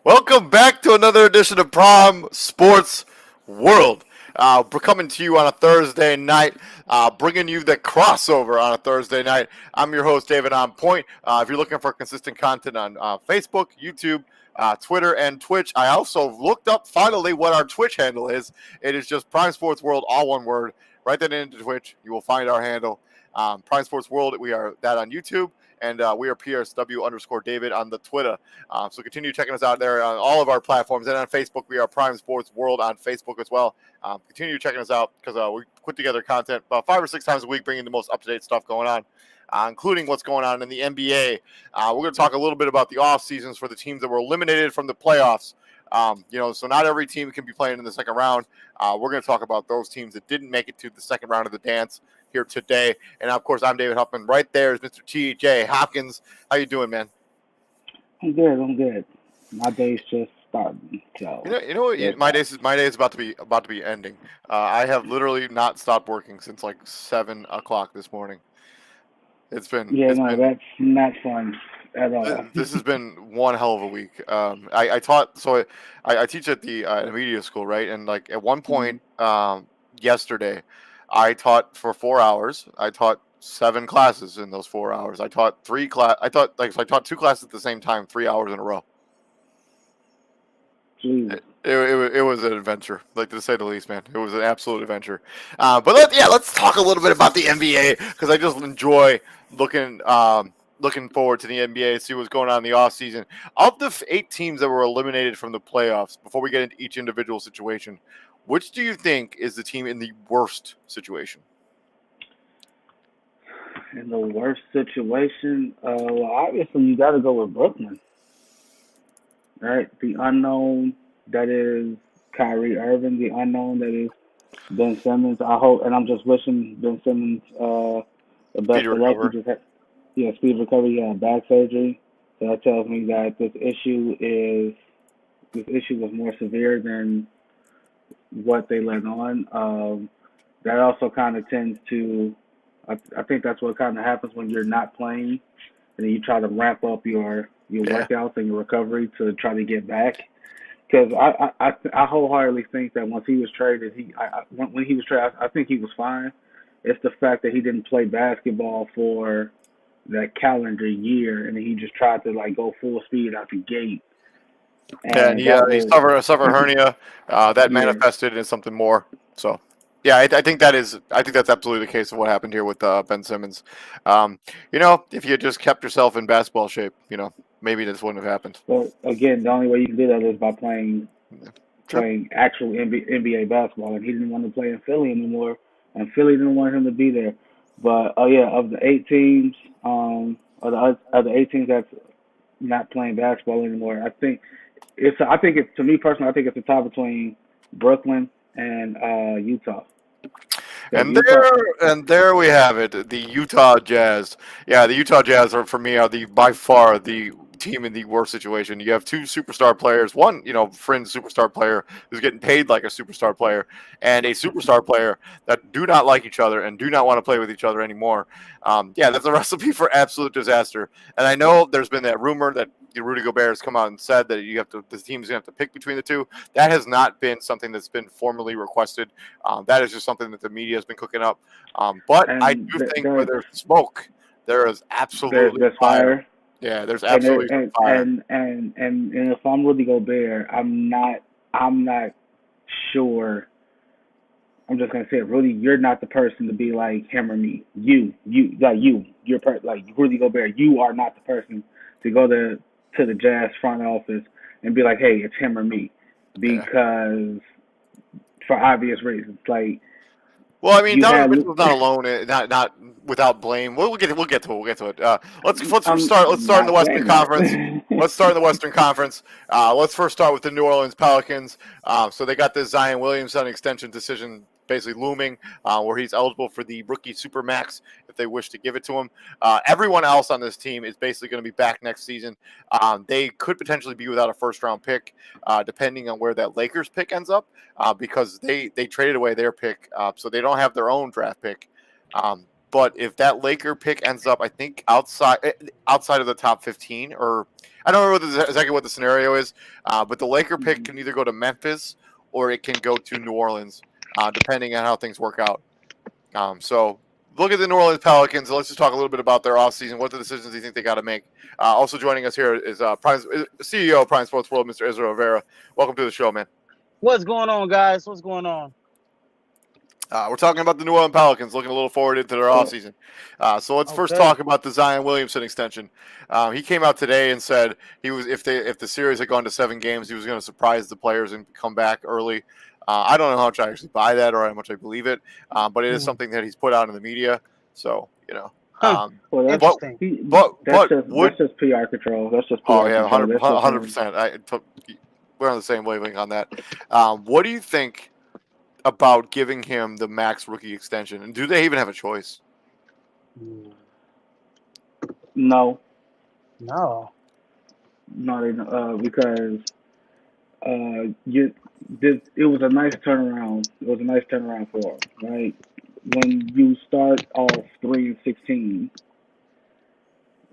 Welcome back to another edition of Prime Sports World. We're coming to you on a Thursday night, bringing you the crossover on a Thursday night. I'm your host, David On Point. If you're looking for consistent content on Facebook, YouTube, Twitter, and Twitch, I also looked up finally what our Twitch handle is. It is just Prime Sports World, all one word. Write that into Twitch. You will find our handle. Prime Sports World, we are that on YouTube. And we are PSW_David on the Twitter. So continue checking us out there on all of our platforms. And on Facebook, we are Prime Sports World on Facebook as well. Continue checking us out because we put together content about 5 or 6 times a week, bringing the most up-to-date stuff going on, including what's going on in the NBA. We're going to talk a little bit about the off seasons for the teams that were eliminated from the playoffs. So not every team can be playing in the second round. We're going to talk about those teams that didn't make it to the second round of the dance here today. And of course, I'm David Huffman. Right there is Mr. T.J. Hopkins. How you doing, man? I'm good. My day's just starting. So You know what? My day is about to be ending. I have literally not stopped working since like 7 o'clock this morning. That's not fun at all. this has been one hell of a week. I taught, so I teach at the media school, right? And like at one point yesterday, I taught for 4 hours. I taught 7 classes in those 4 hours. I taught I taught 2 classes at the same time, 3 hours in a row. Jeez. It was an adventure, like to say the least, man. It was an absolute adventure. But let's talk a little bit about the NBA because I just enjoy looking forward to the NBA, see what's going on in the offseason. Of the 8 teams that were eliminated from the playoffs, before we get into each individual situation, which do you think is the team in the worst situation? In the worst situation, obviously you got to go with Brooklyn, right? The unknown that is Kyrie Irving, the unknown that is Ben Simmons. I hope, and I'm just wishing Ben Simmons the best Speedy of luck. recovery. Speed recovery. He had back surgery, so that tells me that this issue was more severe than what they let on. That also kind of tends to, I think that's what kind of happens when you're not playing, and then you try to ramp up your Yeah. workouts and your recovery to try to get back. Because I wholeheartedly think that once he was traded, when he was traded, I think he was fine. It's the fact that he didn't play basketball for that calendar year, and he just tried to like go full speed out the gate, Yeah, and and that he was suffered a hernia that yeah. manifested into something more. So, yeah, I think that's absolutely the case of what happened here with Ben Simmons. If you had just kept yourself in basketball shape, maybe this wouldn't have happened. But again, the only way you can do that is by Sure. playing actual NBA basketball, and he didn't want to play in Philly anymore, and Philly didn't want him to be there. But of the 8 teams, of the 8 teams that's not playing basketball anymore, to me personally, I think it's a tie between Brooklyn and Utah. Because And Utah, there we have it, the Utah Jazz. Yeah, the Utah Jazz are for me are the by far the team in the worst situation. You have 2 superstar players, one fringe superstar player who's getting paid like a superstar player, and a superstar player that do not like each other and do not want to play with each other anymore. That's a recipe for absolute disaster. And I know there's been that rumor that Rudy Gobert has come out and said that the team's gonna have to pick between the 2. That has not been something that's been formally requested. That is just something that the media has been cooking up. But I and do think where there's smoke, there is absolutely there's fire. fire. Yeah, there's And it, absolutely fire. and if I'm Rudy Gobert, I'm not sure. I'm just gonna say, it, Rudy, you're not the person to be like him or me. Like Rudy Gobert. You are not the person to go to the Jazz front office and be like, hey, it's him or me, Yeah. because for obvious reasons. Like Well, I mean, you Donovan had, Mitchell's not alone, not without blame. We'll get to it. We'll get to it. Let's I'm start. Let's start in the not Western saying that. Conference. Let's start in the Western Conference. Let's first start with the New Orleans Pelicans. So they got this Zion Williamson extension decision basically looming, where he's eligible for the rookie supermax if they wish to give it to him. Everyone else on this team is basically going to be back next season. They could potentially be without a first round pick, depending on where that Lakers pick ends up, because they traded away their pick, so they don't have their own draft pick. But if that Laker pick ends up, I think outside of the top 15, or I don't know exactly what the scenario is, but the Laker pick can either go to Memphis or it can go to New Orleans, depending on how things work out. So look at the New Orleans Pelicans. Let's just talk a little bit about their offseason. What the decisions do you think they got to make? Also joining us here is CEO of Prime Sports World, Mr. Israel Rivera. Welcome to the show, man. What's going on, guys? What's going on? We're talking about the New Orleans Pelicans, looking a little forward into their offseason. So let's first talk about the Zion Williamson extension. He came out today and said he was if the series had gone to 7 games, he was going to surprise the players and come back early. I don't know how much I actually buy that or how much I believe it, but it is something that he's put out in the media. So well, that's interesting. That's just PR control. That's just PR oh yeah, control. 100%. We're on the same wavelength on that. What do you think about giving him the max rookie extension, and do they even have a choice? No, because it was a nice turnaround. It was a nice turnaround for him, right? When you start off 3-16,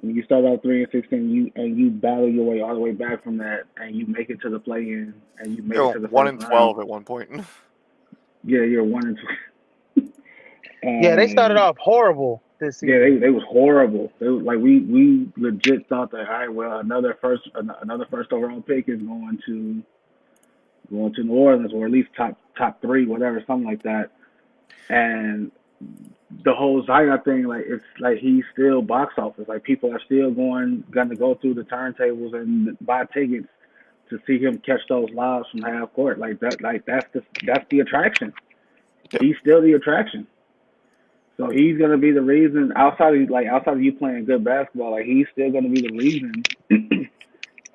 you battle your way all the way back from that, and you make it to the play-in, and you make it to the 1-12 at one point. Yeah, you're 1-12. Yeah, they started off horrible this season. Yeah, they was horrible. They was like we legit thought that, all right, well, another first overall pick is going to New Orleans, or at least top 3, whatever, something like that. And the whole Zion thing, like, it's like he's still box office. Like, people are still going to go through the turntables and buy tickets to see him catch those lobs from half court. Like that, that's the attraction. Yep. He's still the attraction. So he's gonna be the reason, outside of you playing good basketball, like, he's still gonna be the reason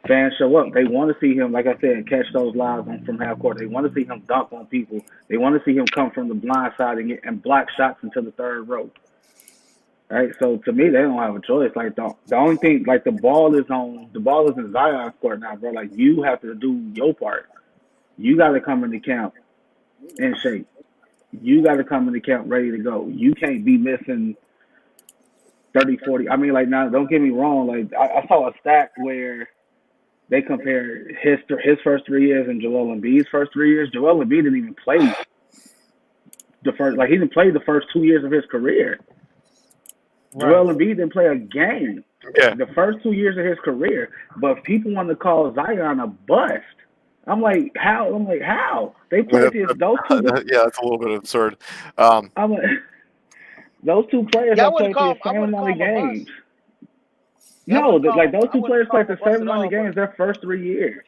fans show up. They want to see him, like I said, catch those lobs from half court. They want to see him dunk on people. They want to see him come from the blind side and block shots into the third row. Right, so to me, they don't have a choice. Like, the only thing, like, the ball is in Zion's court now, bro. Like, you have to do your part. You got to come into camp in shape. You got to come into camp ready to go. You can't be missing 30, 40. I mean, like, now, don't get me wrong. Like, I saw a stat where they compared his first 3 years and Joel Embiid's first 3 years. Joel Embiid didn't even play he didn't play the first 2 years of his career. Right. Joel Embiid didn't play a game the first 2 years of his career. But people want to call Zion a bust. I'm like, how? They played those two. Yeah, that's a little bit absurd. I'm like, those two players have played the same amount of games. No, those two players played the same amount of games their first 3 years.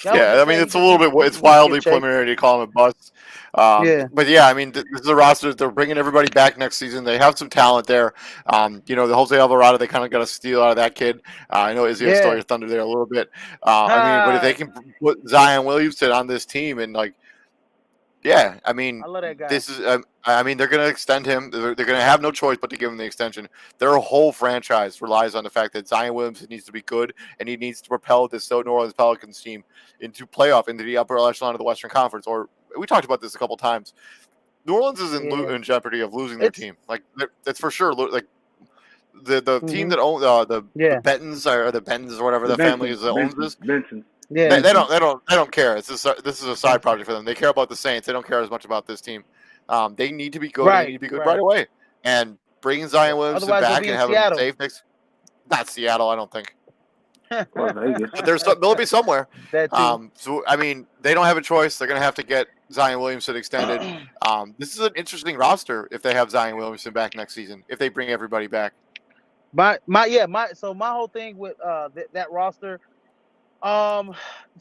Yeah, I mean, it's a little bit, it's wildly preliminary to call him a bust. But yeah, I mean, this is a roster. They're bringing everybody back next season. They have some talent there. The Jose Alvarado, they kind of got a steal out of that kid. I know Izzy stole your thunder there a little bit. But if they can put Zion Williamson on this team and, like, yeah, I mean, I love that guy. this is. They're going to extend him. They're going to have no choice but to give him the extension. Their whole franchise relies on the fact that Zion Williamson needs to be good, and he needs to propel this New Orleans Pelicans team into the upper echelon of the Western Conference. Or we talked about this a couple times. New Orleans is in jeopardy of losing their team. Like, that's for sure. Like, the team that owns the Bentons or the Bentons or whatever the family is that owns this. Benson. Yeah, they don't care. This is a side project for them. They care about the Saints. They don't care as much about this team. They need to be good. They need to be good right away. And bringing Zion Williamson back and having him safe next. Not Seattle, I don't think. But they'll be somewhere. So I mean, they don't have a choice. They're going to have to get Zion Williamson extended. This is an interesting roster if they have Zion Williamson back next season. If they bring everybody back. My whole thing with that roster. So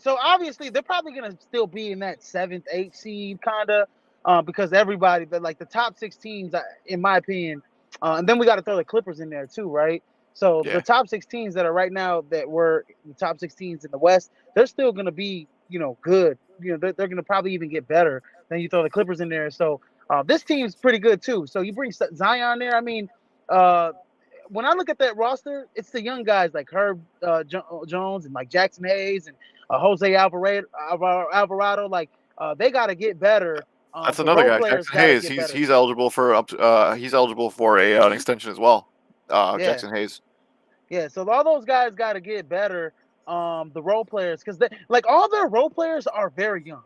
obviously they're probably gonna still be in that 7th, 8th seed kinda, because everybody, like the top 6 teams, in my opinion, and then we got to throw the Clippers in there too, right? So the top 6 teams that are right now that were the top 6 teams in the West, they're still gonna be, good. They're gonna probably even get better. Then you throw the Clippers in there, so this team's pretty good too. So you bring Zion there. I mean, when I look at that roster, it's the young guys like Herb Jones and like Jackson Hayes and Jose Alvarado. Like, they got to get better That's The another role guy, players Jackson got to Hayes. get better. He's eligible for an extension as well. Yeah. Jackson Hayes. Yeah, so all those guys got to get better. The role players, because like all their role players are very young,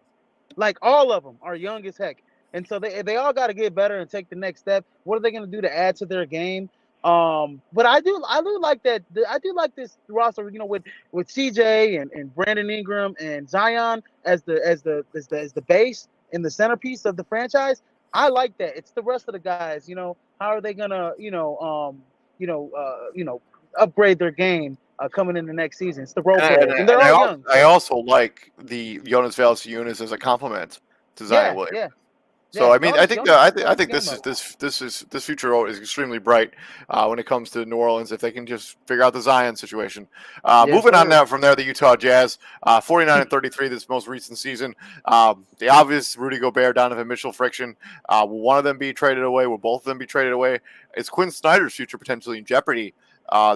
like all of them are young as heck, and so they all got to get better and take the next step. What are they going to do to add to their game? But I do like that. I do like this roster, with CJ and Brandon Ingram and Zion as the base and the centerpiece of the franchise. I like that. It's the rest of the guys. How are they gonna upgrade their game coming in the next season? It's the role players, and they're all young. I So also like the Jonas Valanciunas as a compliment to Zion Williams. yeah. So I mean, I think I Jonas think this future is extremely bright when it comes to New Orleans if they can just figure out the Zion situation. Moving on now from there, the Utah Jazz, 49-33 this most recent season. The obvious Rudy Gobert, Donovan Mitchell friction. Will one of them be traded away? Will both of them be traded away? Is Quinn Snyder's future potentially in jeopardy?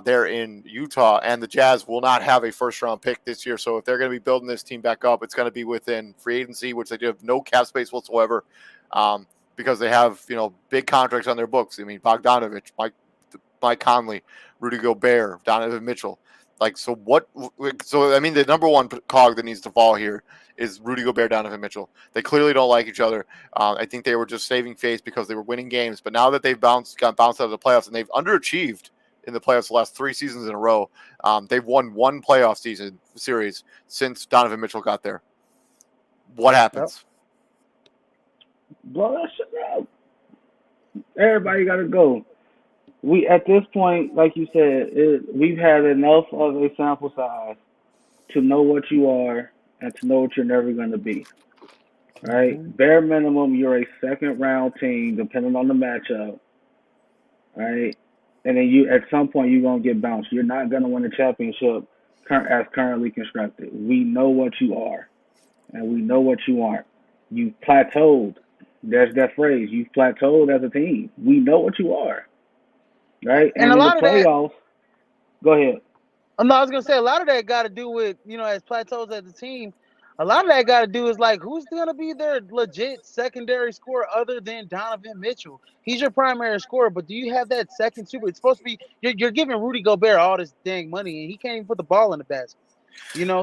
There in Utah, and the Jazz will not have a first-round pick this year. So if they're going to be building this team back up, it's going to be within free agency, which they do have no cap space whatsoever, because they have big contracts on their books. I mean, Bogdanovich, Mike Conley, Rudy Gobert, Donovan Mitchell. So I mean, the number one cog that needs to fall here is Rudy Gobert, Donovan Mitchell. They clearly don't like each other. I think they were just saving face because they were winning games, but now that they've got bounced out of the playoffs and they've underachieved in the playoffs the last 3 seasons in a row. They've won one playoff series since Donovan Mitchell got there. What happens? Blow that shit out. Everybody got to go. We at this point, like you said, we've had enough of a sample size to know what you are and to know what you're never going to be. Right? Mm-hmm. Bare minimum, you're a second round team, depending on the matchup. Right? And then at some point, you're going to get bounced. You're not going to win a championship as currently constructed. We know what you are, and we know what you aren't. You've plateaued. There's that phrase. You've plateaued as a team. We know what you are, right? And a lot of playoffs. Go ahead. No, I was going to say a lot of that got to do with, as plateaus as a team, a lot of that got to do is who's going to be their legit secondary scorer other than Donovan Mitchell? He's your primary scorer, but do you have that second super? It's supposed to be you're giving Rudy Gobert all this dang money, and he can't even put the ball in the basket.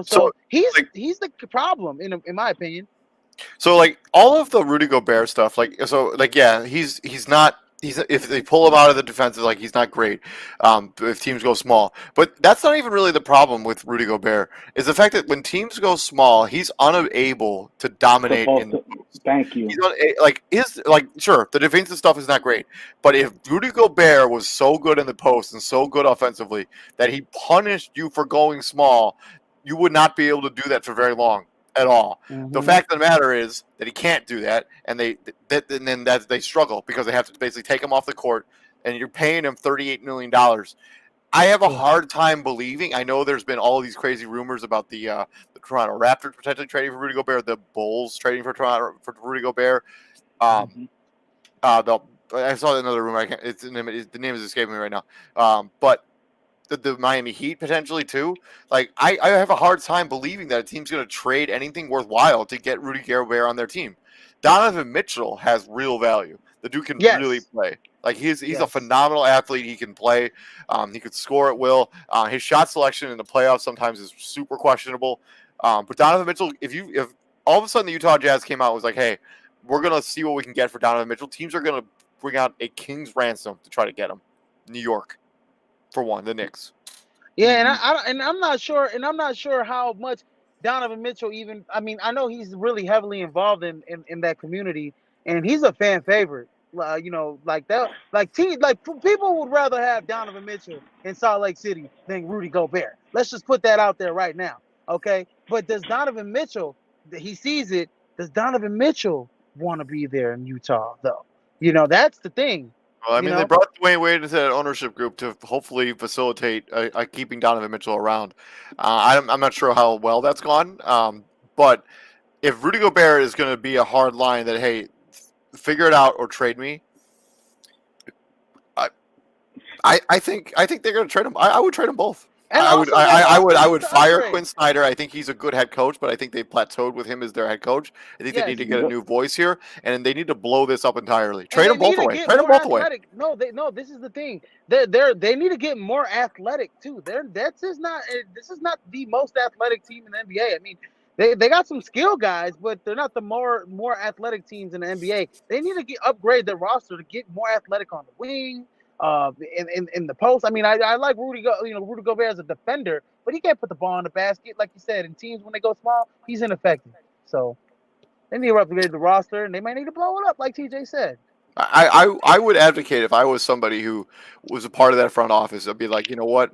So he's the problem in my opinion. So all of the Rudy Gobert stuff, he's not. If they pull him out of the defense, he's not great. If teams go small, but that's not even really the problem with Rudy Gobert. Is the fact that when teams go small, he's unable to dominate. Thank you. Sure, the defensive stuff is not great, but if Rudy Gobert was so good in the post and so good offensively that he punished you for going small, you would not be able to do that for very long at all. Mm-hmm. The fact of the matter is that he can't do that, and then they struggle because they have to basically take him off the court, and you're paying him $38 million. I have a hard time believing. I know there's been all these crazy rumors about the Toronto Raptors potentially trading for Rudy Gobert, the Bulls trading for Rudy Gobert. I saw another rumor. The name is escaping me right now. But the Miami Heat potentially too. I have a hard time believing that a team's going to trade anything worthwhile to get Rudy Gobert on their team. Donovan Mitchell has real value. The dude can really play. He's a phenomenal athlete. He can play. He could score at will. His shot selection in the playoffs sometimes is super questionable. But Donovan Mitchell, if all of a sudden the Utah Jazz came out and was like, hey, we're going to see what we can get for Donovan Mitchell, teams are going to bring out a king's ransom to try to get him. New York. For one, the Knicks. Yeah, and I'm not sure how much Donovan Mitchell even. I mean, I know he's really heavily involved in that community, and he's a fan favorite. People would rather have Donovan Mitchell in Salt Lake City than Rudy Gobert. Let's just put that out there right now, okay? But does Donovan Mitchell? He sees it. Does Donovan Mitchell want to be there in Utah though? That's the thing. Well, I mean, they brought Dwayne Wade into that ownership group to hopefully facilitate keeping Donovan Mitchell around. I'm not sure how well that's gone, but if Rudy Gobert is going to be a hard line that, hey, figure it out or trade me, I think they're going to trade him. I would trade them both. And I would also that roster I needs would to fire upgrade. Quinn Snyder. I think he's a good head coach, but I think they plateaued with him as their head coach. I think they need Yes, to get a new voice here, and they need to blow this up entirely. and Trade they them need both to away. get Trade them more both away. athletic. No. This is the thing. They need to get more athletic too. This is not the most athletic team in the NBA. I mean, they got some skill guys, but they're not the more athletic teams in the NBA. They need to upgrade their roster to get more athletic on the wing, in the post. I mean, I like Rudy Gobert as a defender, but he can't put the ball in the basket like you said. In teams when they go small, he's ineffective. So they need to upgrade the roster, and they might need to blow it up, like TJ said. I would advocate if I was somebody who was a part of that front office. I'd be like, you know what?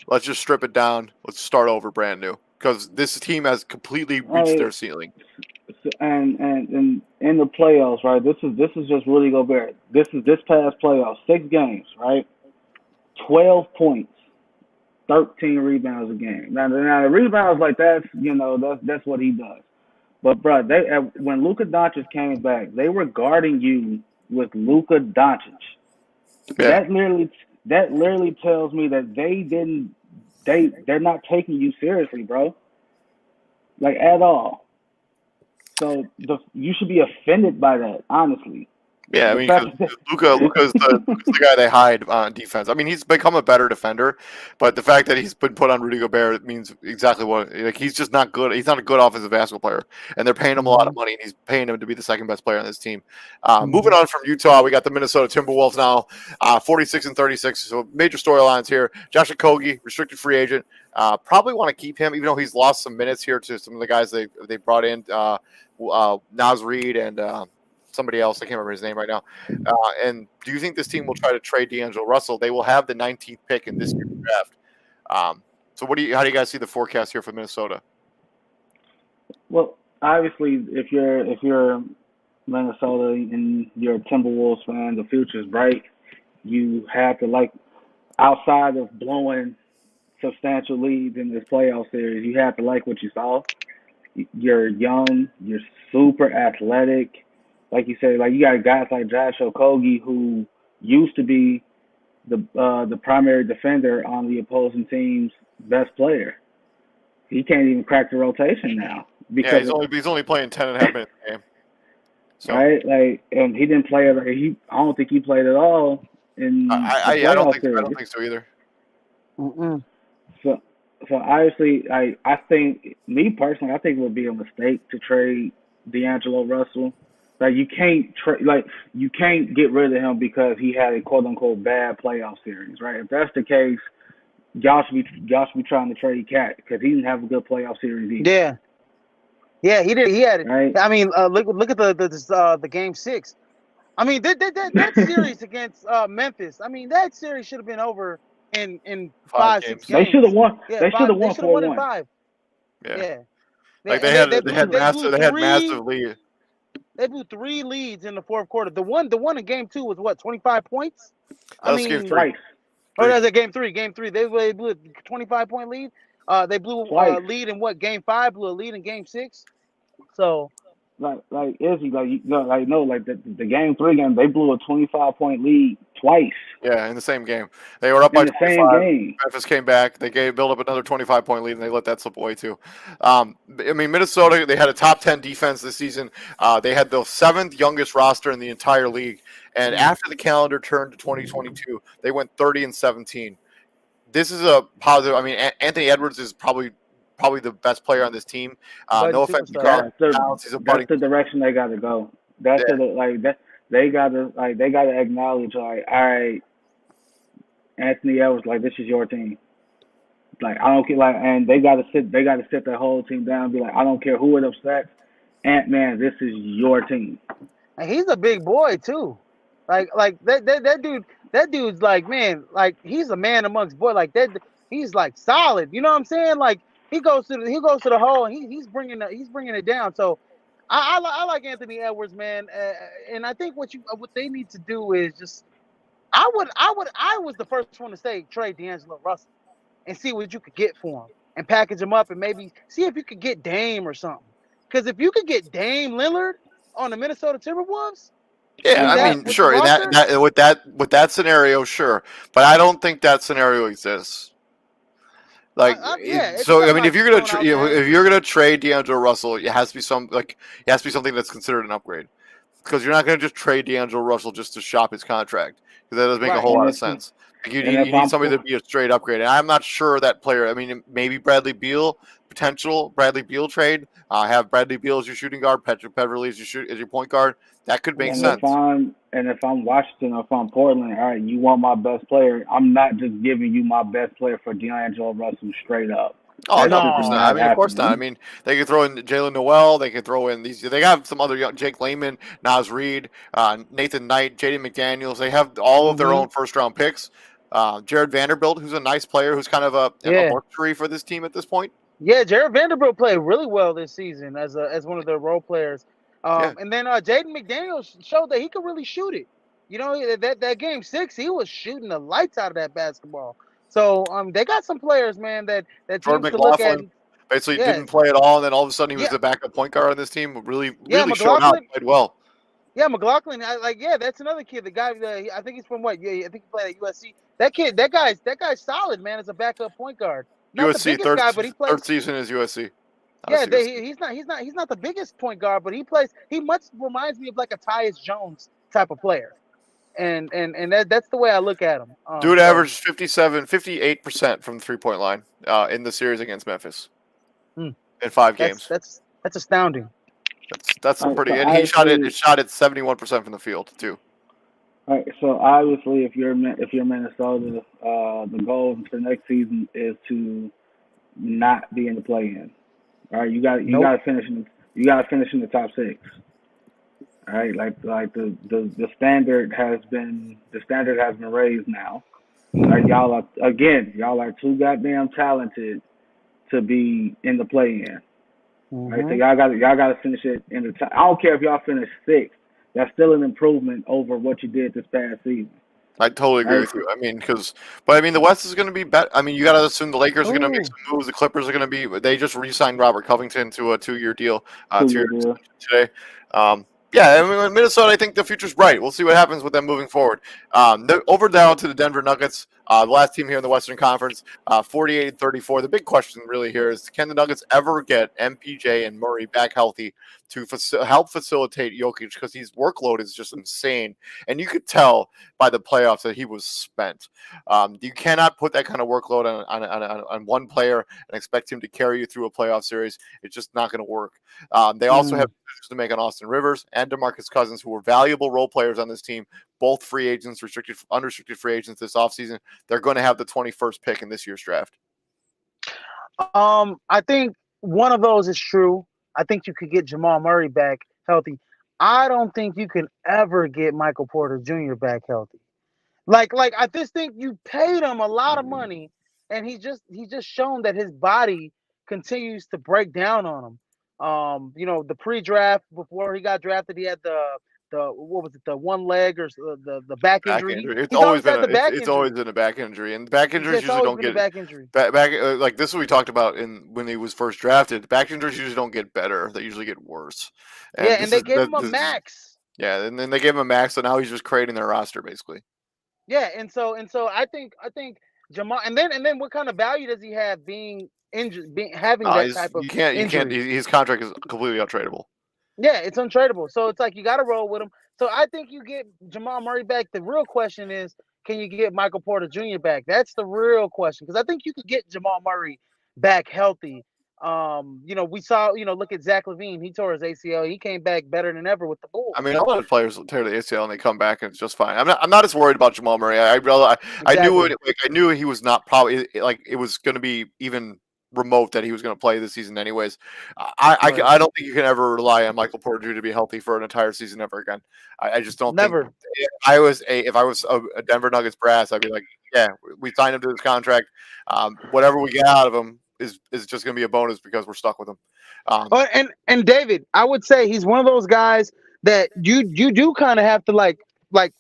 Let's just strip it down. Let's start over brand new because this team has completely reached their ceiling. And in the playoffs, right? This is just Rudy Gobert. This past playoffs, 6 games, right? 12 points, 13 rebounds a game. Now the rebounds like that's what he does. But bro, when Luka Doncic came back, they were guarding you with Luka Doncic. Yeah. That literally tells me that they're not taking you seriously, bro. Like at all. So you should be offended by that, honestly. Yeah, I mean, because Luka's the guy they hide on defense. I mean, he's become a better defender, but the fact that he's been put on Rudy Gobert means exactly what. Like, he's just not good. He's not a good offensive basketball player, and they're paying him a lot of money, and he's paying him to be the second best player on this team. Moving on from Utah, we got the Minnesota Timberwolves now, 46-36. So major storylines here. Josh Okogie, restricted free agent. Probably want to keep him, even though he's lost some minutes here to some of the guys they brought in, Naz Reid and somebody else. I can't remember his name right now. And do you think this team will try to trade D'Angelo Russell? They will have the 19th pick in this year's draft. So how do you guys see the forecast here for Minnesota? Well, obviously, if you're Minnesota and you're a Timberwolves fan, the future's bright. You have to outside of blowing substantial leads in this playoff series, you have to like what you saw. You're young, you're super athletic. Like you say, you got guys like Josh Okogie who used to be the primary defender on the opposing team's best player. He can't even crack the rotation now because he's only playing 10.5 minutes a game. So. Right, and he didn't play. I don't think he played at all in I don't think so either. Mm-mm. So obviously, I think me personally, I think it would be a mistake to trade D'Angelo Russell. You can't you can't get rid of him because he had a quote unquote bad playoff series, right? If that's the case, y'all should be trying to trade Cat because he didn't have a good playoff series either. Yeah, he did. He had it. Right? I mean, look at the game 6. I mean, that series against Memphis. I mean, that series should have been over in 5-6 games. They should have won. Yeah, they should have won 4-1 in 5. Yeah. They had massive lead. They blew 3 leads in the fourth quarter. The one in game 2 was what, 25 points? That was game 3. Oh, that was game 3. Game 3, they blew a 25-point lead. They blew a lead in what? Game 5, blew a lead in game 6. So, the game 3 game, they blew a 25-point lead twice. Yeah, in the same game. They were up by 25. Same game. Memphis came back. They built up another 25-point lead, and they let that slip away too. I mean, Minnesota, they had a top 10 defense this season. They had the 7th youngest roster in the entire league. And after the calendar turned to 2022, they went 30-17. This is a positive. I mean, Anthony Edwards is probably the best player on this team. No offense to Carl Towns, he's a buddy. That's the direction they got to go. They got to acknowledge, all right, Anthony Edwards, this is your team. I don't care, and they got to sit their whole team down and be like, I don't care who it upsets, Ant-Man, this is your team. And he's a big boy too. That dude's man, he's a man amongst boys. He's solid. You know what I'm saying? He goes to the hole and he's bringing it down. So I like Anthony Edwards, man, and I think what they need to do is just I was the first one to say trade D'Angelo Russell and see what you could get for him and package him up and maybe see if you could get Dame or something. Because if you could get Dame Lillard on the Minnesota Timberwolves, yeah, I mean, sure, with that scenario, sure, but I don't think that scenario exists. It's So kind I of mean, like if you're gonna throwing out there. if you're gonna trade D'Angelo Russell, it has to be something that's considered an upgrade, because you're not gonna just trade D'Angelo Russell just to shop his contract, because that doesn't make a Right. whole lot And of if sense. Like and if you need I'm somebody to be a straight upgrade, and I'm not sure that player. I mean, maybe potential Bradley Beal trade. Have Bradley Beal as your shooting guard, Patrick Beverly as your point guard. That could make and sense. if I'm Washington or if I'm Portland, all right, you want my best player. I'm not just giving you my best player for D'Angelo Russell straight up. Oh, That's no, just 100%. No. I not mean, of course not. I happening. mean, they could throw in Jalen Noel. They could throw in these. They have some other young Jake Layman, Nas Reed, Nathan Knight, Jaden McDaniels. They have all of their Mm-hmm. own first round picks. Jared Vanderbilt, who's a nice player, who's kind of a Yeah. luxury for this team at this point. Yeah, Jared Vanderbilt played really well this season as one of their role players. Yeah, And then Jaden McDaniels showed that he could really shoot it. You know, that game 6, he was shooting the lights out of that basketball. So they got some players, man, that Jordan teams could look at. McLaughlin basically Yeah, didn't play at all, and then all of a sudden he was yeah, the backup point guard on this team. Really, yeah, really showed out. McLaughlin. Played well. Yeah, McLaughlin. That's another kid. The guy, I think he's from what? Yeah, I think he played at USC. That guy's solid, man. As a backup point guard, not the USC biggest guy, but he third plays. season is USC. Yeah, USC. he's not the biggest point guard, but he plays. He much reminds me of like a Tyus Jones type of player, and that's the way I look at him. Dude So averaged 58% from the 3-point line in the series against Memphis hmm, in 5 that's games. that's astounding. That's some pretty. So And he shot at 71% from the field too. all right, so obviously, if you're Minnesota, the goal for next season is to not be in the play-in. All right, you got Nope. to finish in the top 6. All right, like the standard has been raised now. All right, y'all are too goddamn talented to be in the play-in. All right, so Mm-hmm. y'all got to finish it in the top. I don't care if y'all finish 6th. That's still an improvement over what you did this past season. I totally agree All with you. I mean, the West is going to be better. I mean, you got to assume the Lakers are going to make Oh. some moves. The Clippers are going to be. They just re-signed Robert Covington to a 2-year deal. 2 2 year years deal. today. Yeah, I mean, Minnesota, I think the future's bright. We'll see what happens with them moving forward. Over down to the Denver Nuggets, the last team here in the Western Conference, 48-34. The big question really here is, can the Nuggets ever get MPJ and Murray back healthy to help facilitate Jokic, because his workload is just insane. And you could tell by the playoffs that he was spent. You cannot put that kind of workload on one player and expect him to carry you through a playoff series. It's just not going to work. They also have decisions to make on Austin Rivers and DeMarcus Cousins, who were valuable role players on this team, both free agents, unrestricted free agents this offseason. They're going to have the 21st pick in this year's draft. I think one of those is true. I think you could get Jamal Murray back healthy. I don't think you can ever get Michael Porter Jr. back healthy. Like I just think you paid him a lot of money, and he's just shown that his body continues to break down on him. The pre-draft before he got drafted, he had the what was it, the one leg or the back Back injury. injury. It's He's always always been had the back it's injury. always been a back injury, and back injuries It's usually always don't been a get back injury. back. Like this is what we talked about when he was first drafted. Back injuries usually don't get better; they usually get worse. Yeah, And and they gave him a max. yeah, and then they gave him a max, so now he's just creating their roster basically. Yeah, and so I think Jamal, and then what kind of value does he have being injured, having that type of You can't. injury? His contract is completely untradeable. Yeah, it's untradeable. So it's like you got to roll with him. So I think you get Jamal Murray back. The real question is, can you get Michael Porter Jr. back? That's the real question, because I think you could get Jamal Murray back healthy. We saw, look at Zach Levine. He tore his ACL. He came back better than ever with the Bulls. I mean, a lot of players tear the ACL and they come back and it's just fine. I'm not as worried about Jamal Murray. I knew it. Like, I knew he was not probably like it was going to be even remote that he was going to play this season anyways. I don't think you can ever rely on Michael Porter Jr. to be healthy for an entire season ever again. I just don't Never. think. If I was a Denver Nuggets brass, I'd be like, yeah, we signed him to this contract. Whatever we get out of him is just going to be a bonus because we're stuck with him. And David, I would say he's one of those guys that you do kind of have to like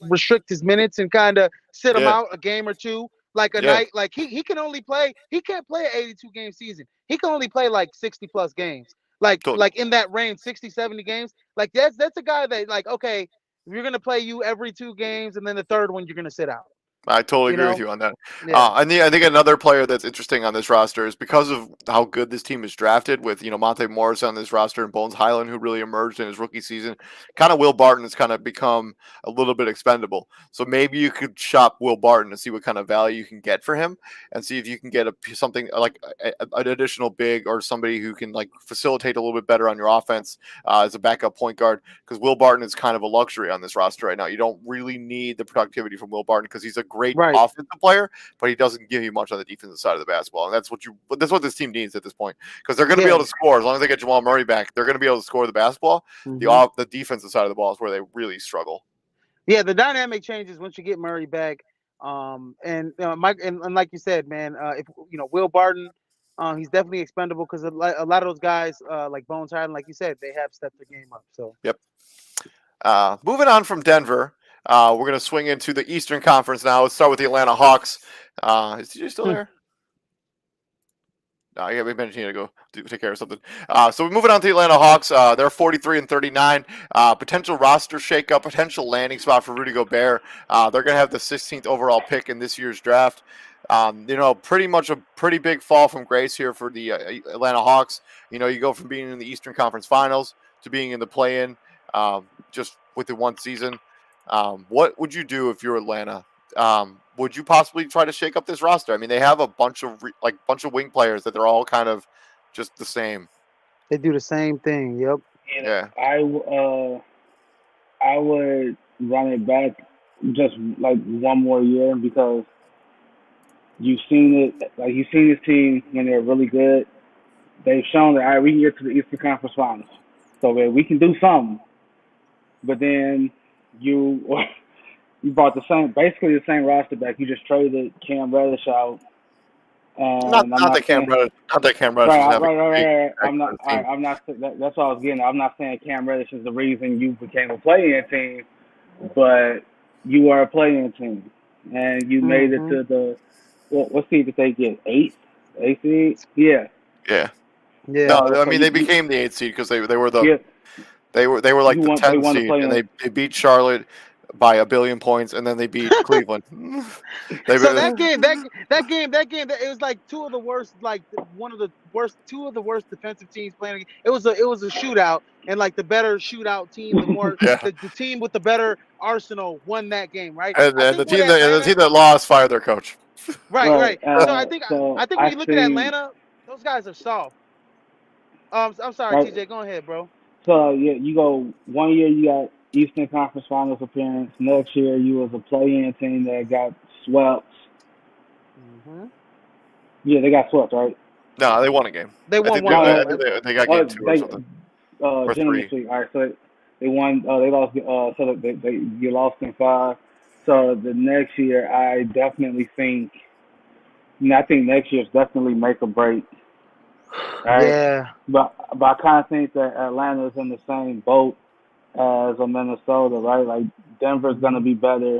restrict his minutes and kind of sit him out a game or two, like a night. Like he can't play an 82 game season. He can only play like 60 plus games, like in that range, 60, 70 games. Like that's a guy that, like, okay, we're gonna play you every 2 games, and then the third one you're gonna sit out. I totally You agree know? with you on that. Yeah. I think another player that's interesting on this roster is because of how good this team is drafted with, Monte Morris on this roster and Bones Highland, who really emerged in his rookie season. Kind of Will Barton has kind of become a little bit expendable. So maybe you could shop Will Barton and see what kind of value you can get for him and see if you can get something like an additional big or somebody who can like facilitate a little bit better on your offense as a backup point guard, because Will Barton is kind of a luxury on this roster right now. You don't really need the productivity from Will Barton because he's a great Right. offensive player, but he doesn't give you much on the defensive side of the basketball, and that's what this team needs at this point, because they're going to be able to score as long as they get Jamal Murray back. They're going to be able to score the basketball. The defensive side of the ball is where they really struggle. Yeah, the dynamic changes once you get Murray back. And Mike, and like you said, man, if Will Barton, he's definitely expendable because a lot of those guys, like Bones Highland, like you said, they have stepped their game up. So yep. Moving on from Denver, we're going to swing into the Eastern Conference now. Let's start with the Atlanta Hawks. Is TJ still there? Yeah, we mentioned to go take care of something. So we're moving on to the Atlanta Hawks. They're 43-39. Potential roster shakeup, potential landing spot for Rudy Gobert. They're going to have the 16th overall pick in this year's draft. Pretty much a pretty big fall from grace here for the Atlanta Hawks. You go from being in the Eastern Conference Finals to being in the play-in just within one season. What would you do if you're Atlanta? Would you possibly try to shake up this roster? I mean, they have a bunch of wing players that they're all kind of just the same. They do the same thing. Yep. Yeah. I would run it back just like one more year, because you've seen it. Like, you've seen this team when they're really good. They've shown that, all right, we can get to the Eastern Conference Finals, so we can do something. But then you brought basically the same roster back. You just traded Cam Reddish out. Not that Cam Reddish. Right. I'm not. That's what I was getting at. I'm not saying Cam Reddish is the reason you became a play-in team, but you are a play-in team, and you made it to the. What seed did they get? 8th seed? Yeah. Yeah. No, I mean they became the 8th seed because they were the. Yeah. They were like the 10th seed, and they beat Charlotte by 1 billion points, and then they beat Cleveland. That game, it was like two of the worst defensive teams playing. It was a shootout, and like the better shootout team, the team with the better arsenal won that game, right? And the team that lost fired their coach. Right. So I think when you look at Atlanta, those guys are soft. I'm sorry, TJ. Go ahead, bro. So you go 1 year, you got Eastern Conference Finals appearance. Next year, you was a play-in team that got swept. Yeah, they got swept, right? No, they won a game. They won one game. They got game 2 or something. Or 3. All right, so they won. They lost. So you lost in 5. So the next year, I definitely think. I think next year is definitely make or break. Right? Yeah. But I kind of think that Atlanta's in the same boat as a Minnesota, right? Like, Denver's gonna be better.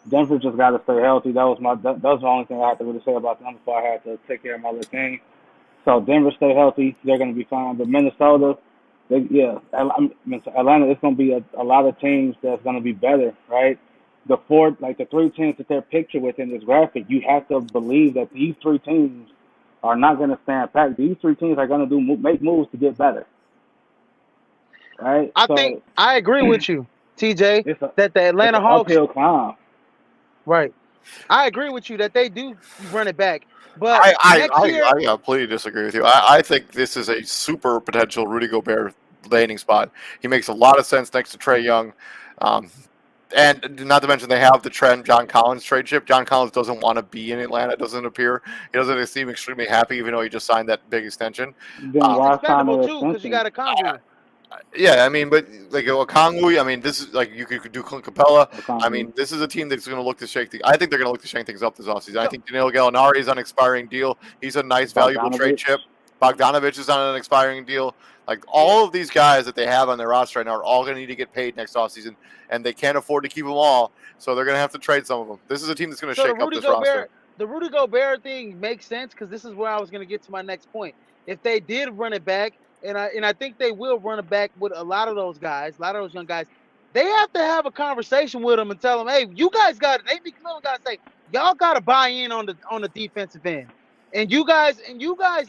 Denver just got to stay healthy. That was the only thing I had to really say about them before I had to take care of my little thing. So Denver stay healthy, they're gonna be fine. But Minnesota, Atlanta, it's gonna be a lot of teams that's gonna be better, right? The 3 teams that they're pictured with in this graphic, you have to believe that these 3 teams are not going to stand pat. These 3 teams are going to make moves to get better. Right? I agree with you, TJ, that the Atlanta Hawks uphill climb. Right. I agree with you that they do run it back. But I completely disagree with you. I think this is a super potential Rudy Gobert landing spot. He makes a lot of sense next to Trae Young. And not to mention they have the John Collins trade chip. John Collins doesn't want to be in Atlanta. It doesn't appear. He doesn't seem extremely happy, even though he just signed that big extension. It's expendable too, because you got a Congo. Yeah, I mean, but like Okongwu, I mean, this is like you could do Clint Capella. I mean, this is a team that's going to look to shake things. I think they're going to look to shake things up this offseason. I think Danilo Gallinari is on an expiring deal. He's a nice, valuable trade chip. Bogdanovich is on an expiring deal. Like, all of these guys that they have on their roster right now are all going to need to get paid next offseason, and they can't afford to keep them all, so they're going to have to trade some of them. This is a team that's going to shake up this roster. The Rudy Gobert thing makes sense, because this is where I was going to get to my next point. If they did run it back, and I think they will run it back with a lot of those guys, a lot of those young guys, they have to have a conversation with them and tell them, hey, you guys got it. Nate McMillan got to say, Y'all got to buy in on the defensive end. And you guys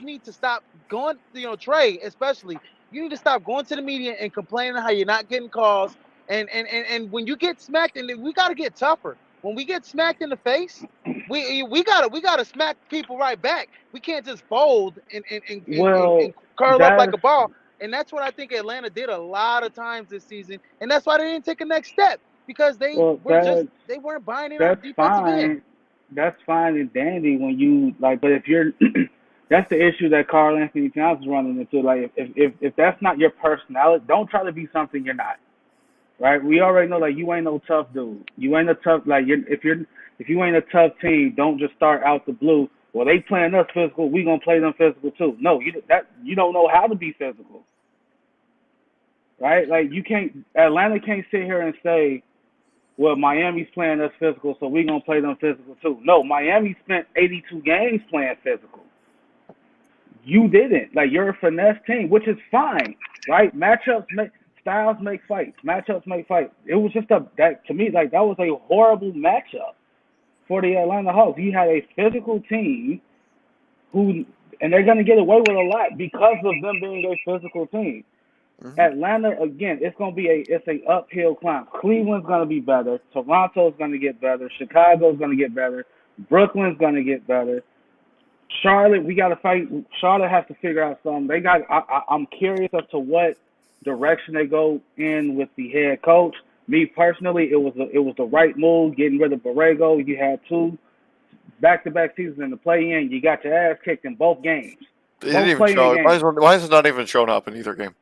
need to stop going, Trey, especially, you need to stop going to the media and complaining how you're not getting calls. And when you get smacked, and we got to get tougher. When we get smacked in the face, we gotta smack people right back. We can't just fold and curl up like a ball. And that's what I think Atlanta did a lot of times this season. And that's why they didn't take a next step, because they weren't buying in on defensive end. That's fine and dandy when you like, but if you're that's the issue that Karl Anthony Towns is running into. Like, if that's not your personality, don't try to be something you're not. Right? We already know, like, you ain't no tough dude. You ain't a tough, like, if you ain't a tough team, don't just start out the blue. Well, they playing us physical, we gonna play them physical too. No, you don't know how to be physical. Right? Like, Atlanta can't sit here and say, well, Miami's playing us physical, so we gonna play them physical too. No, Miami spent 82 games playing physical. You didn't. Like, you're a finesse team, which is fine, right? Styles make fights. Matchups make fights. It was just to me, like, that was a horrible matchup for the Atlanta Hawks. You had a physical team and they're going to get away with a lot because of them being a physical team. Mm-hmm. Atlanta, again, it's an uphill climb. Cleveland's going to be better. Toronto's going to get better. Chicago's going to get better. Brooklyn's going to get better. Charlotte, we got to fight. Charlotte has to figure out something. I'm curious as to what direction they go in with the head coach. Me personally, it was the right move getting rid of Borrego. You had 2 back-to-back seasons in the play-in. You got your ass kicked in both games. It didn't even show. Why is it not even shown up in either game?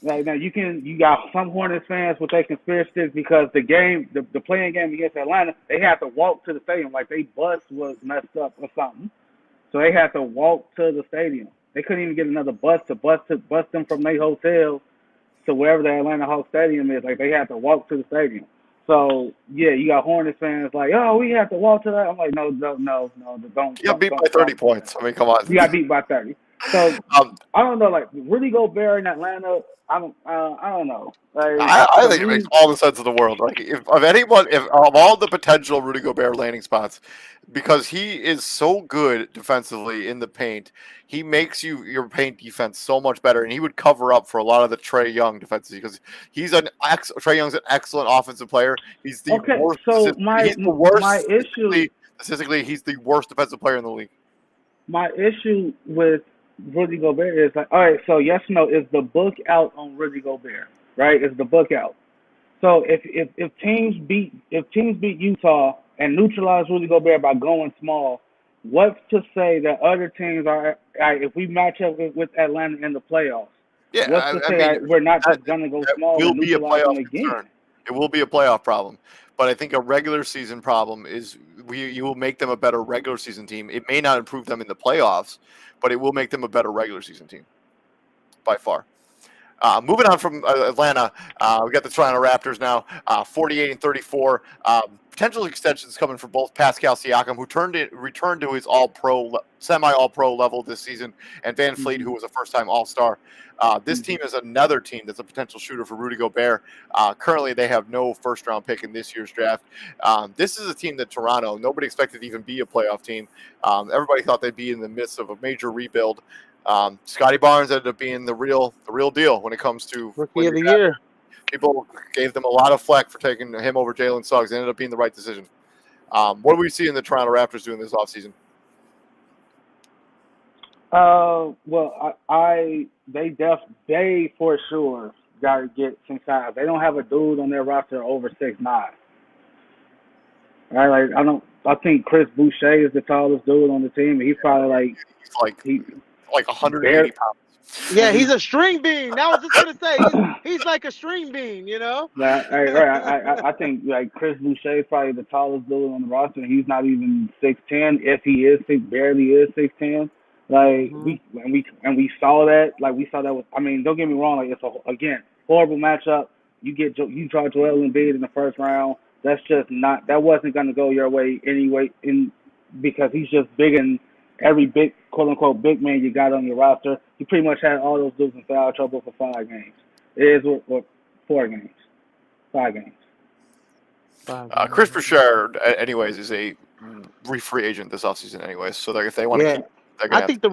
Like, now you got some Hornets fans with their conspiracy theories because the play-in game against Atlanta, they had to walk to the stadium like their bus was messed up or something. So they had to walk to the stadium. They couldn't even get another bus to bus them from their hotel to wherever the Atlanta Hawks stadium is. Like, they had to walk to the stadium. So, yeah, you got Hornets fans like, oh, we have to walk to that. I'm like, no, don't. You got beat by 30 points. I mean, come on. You got beat by 30. So, I don't know, like, Rudy Gobert in Atlanta, I don't know. Like, I think it makes all the sense in the world. Like, if of all the potential Rudy Gobert landing spots, because he is so good defensively in the paint, he makes your paint defense so much better, and he would cover up for a lot of the Trae Young defenses because Trae Young's an excellent offensive player. He's the worst. So statistically, he's the worst defensive player in the league. My issue with Rudy Gobert is like, all right, so yes or no, is the book out on Rudy Gobert, right? Is the book out? So if teams beat Utah and neutralize Rudy Gobert by going small, what's to say that other teams are, if we match up with Atlanta in the playoffs? Yeah, what's to say we're not just gonna go small and neutralize them again? Concern. It will be a playoff problem. But I think a regular season problem is you will make them a better regular season team. It may not improve them in the playoffs, but it will make them a better regular season team by far. Moving on from Atlanta, we got the Toronto Raptors now, 48-34. Potential extensions coming for both Pascal Siakam, who returned to his semi-all-pro level this season, and Van Fleet, who was a first-time All-Star. This team is another team that's a potential shooter for Rudy Gobert. Currently, they have no first-round pick in this year's draft. This is a team that Toronto, nobody expected to even be a playoff team. Everybody thought they'd be in the midst of a major rebuild. Scotty Barnes ended up being the real deal when it comes to Rookie of the Year. People gave them a lot of flack for taking him over Jalen Suggs. It ended up being the right decision. What do we see in the Toronto Raptors doing this offseason? Well, they for sure got to get some size. They don't have a dude on their roster over 6'9". Right? Like, I think Chris Boucher is the tallest dude on the team. He's probably like 180 pounds. Yeah, he's a string bean. That was just gonna say he's like a string bean, you know. Right. I think like Chris Boucher is probably the tallest dude on the roster, and he's not even 6'10". If he is, barely is 6'10". Like we saw that. Like we saw that with. I mean, don't get me wrong. Like it's horrible matchup. You draw Joel Embiid in the first round. That's just not. That wasn't gonna go your way anyway. Because he's just big and. Every big, quote-unquote, big man you got on your roster, you pretty much had all those dudes in foul trouble for 5 games. It is what 4 games. 5 games. Chris Boucher, anyways, is a free agent this offseason, anyways. So if they want to keep, they're gonna I think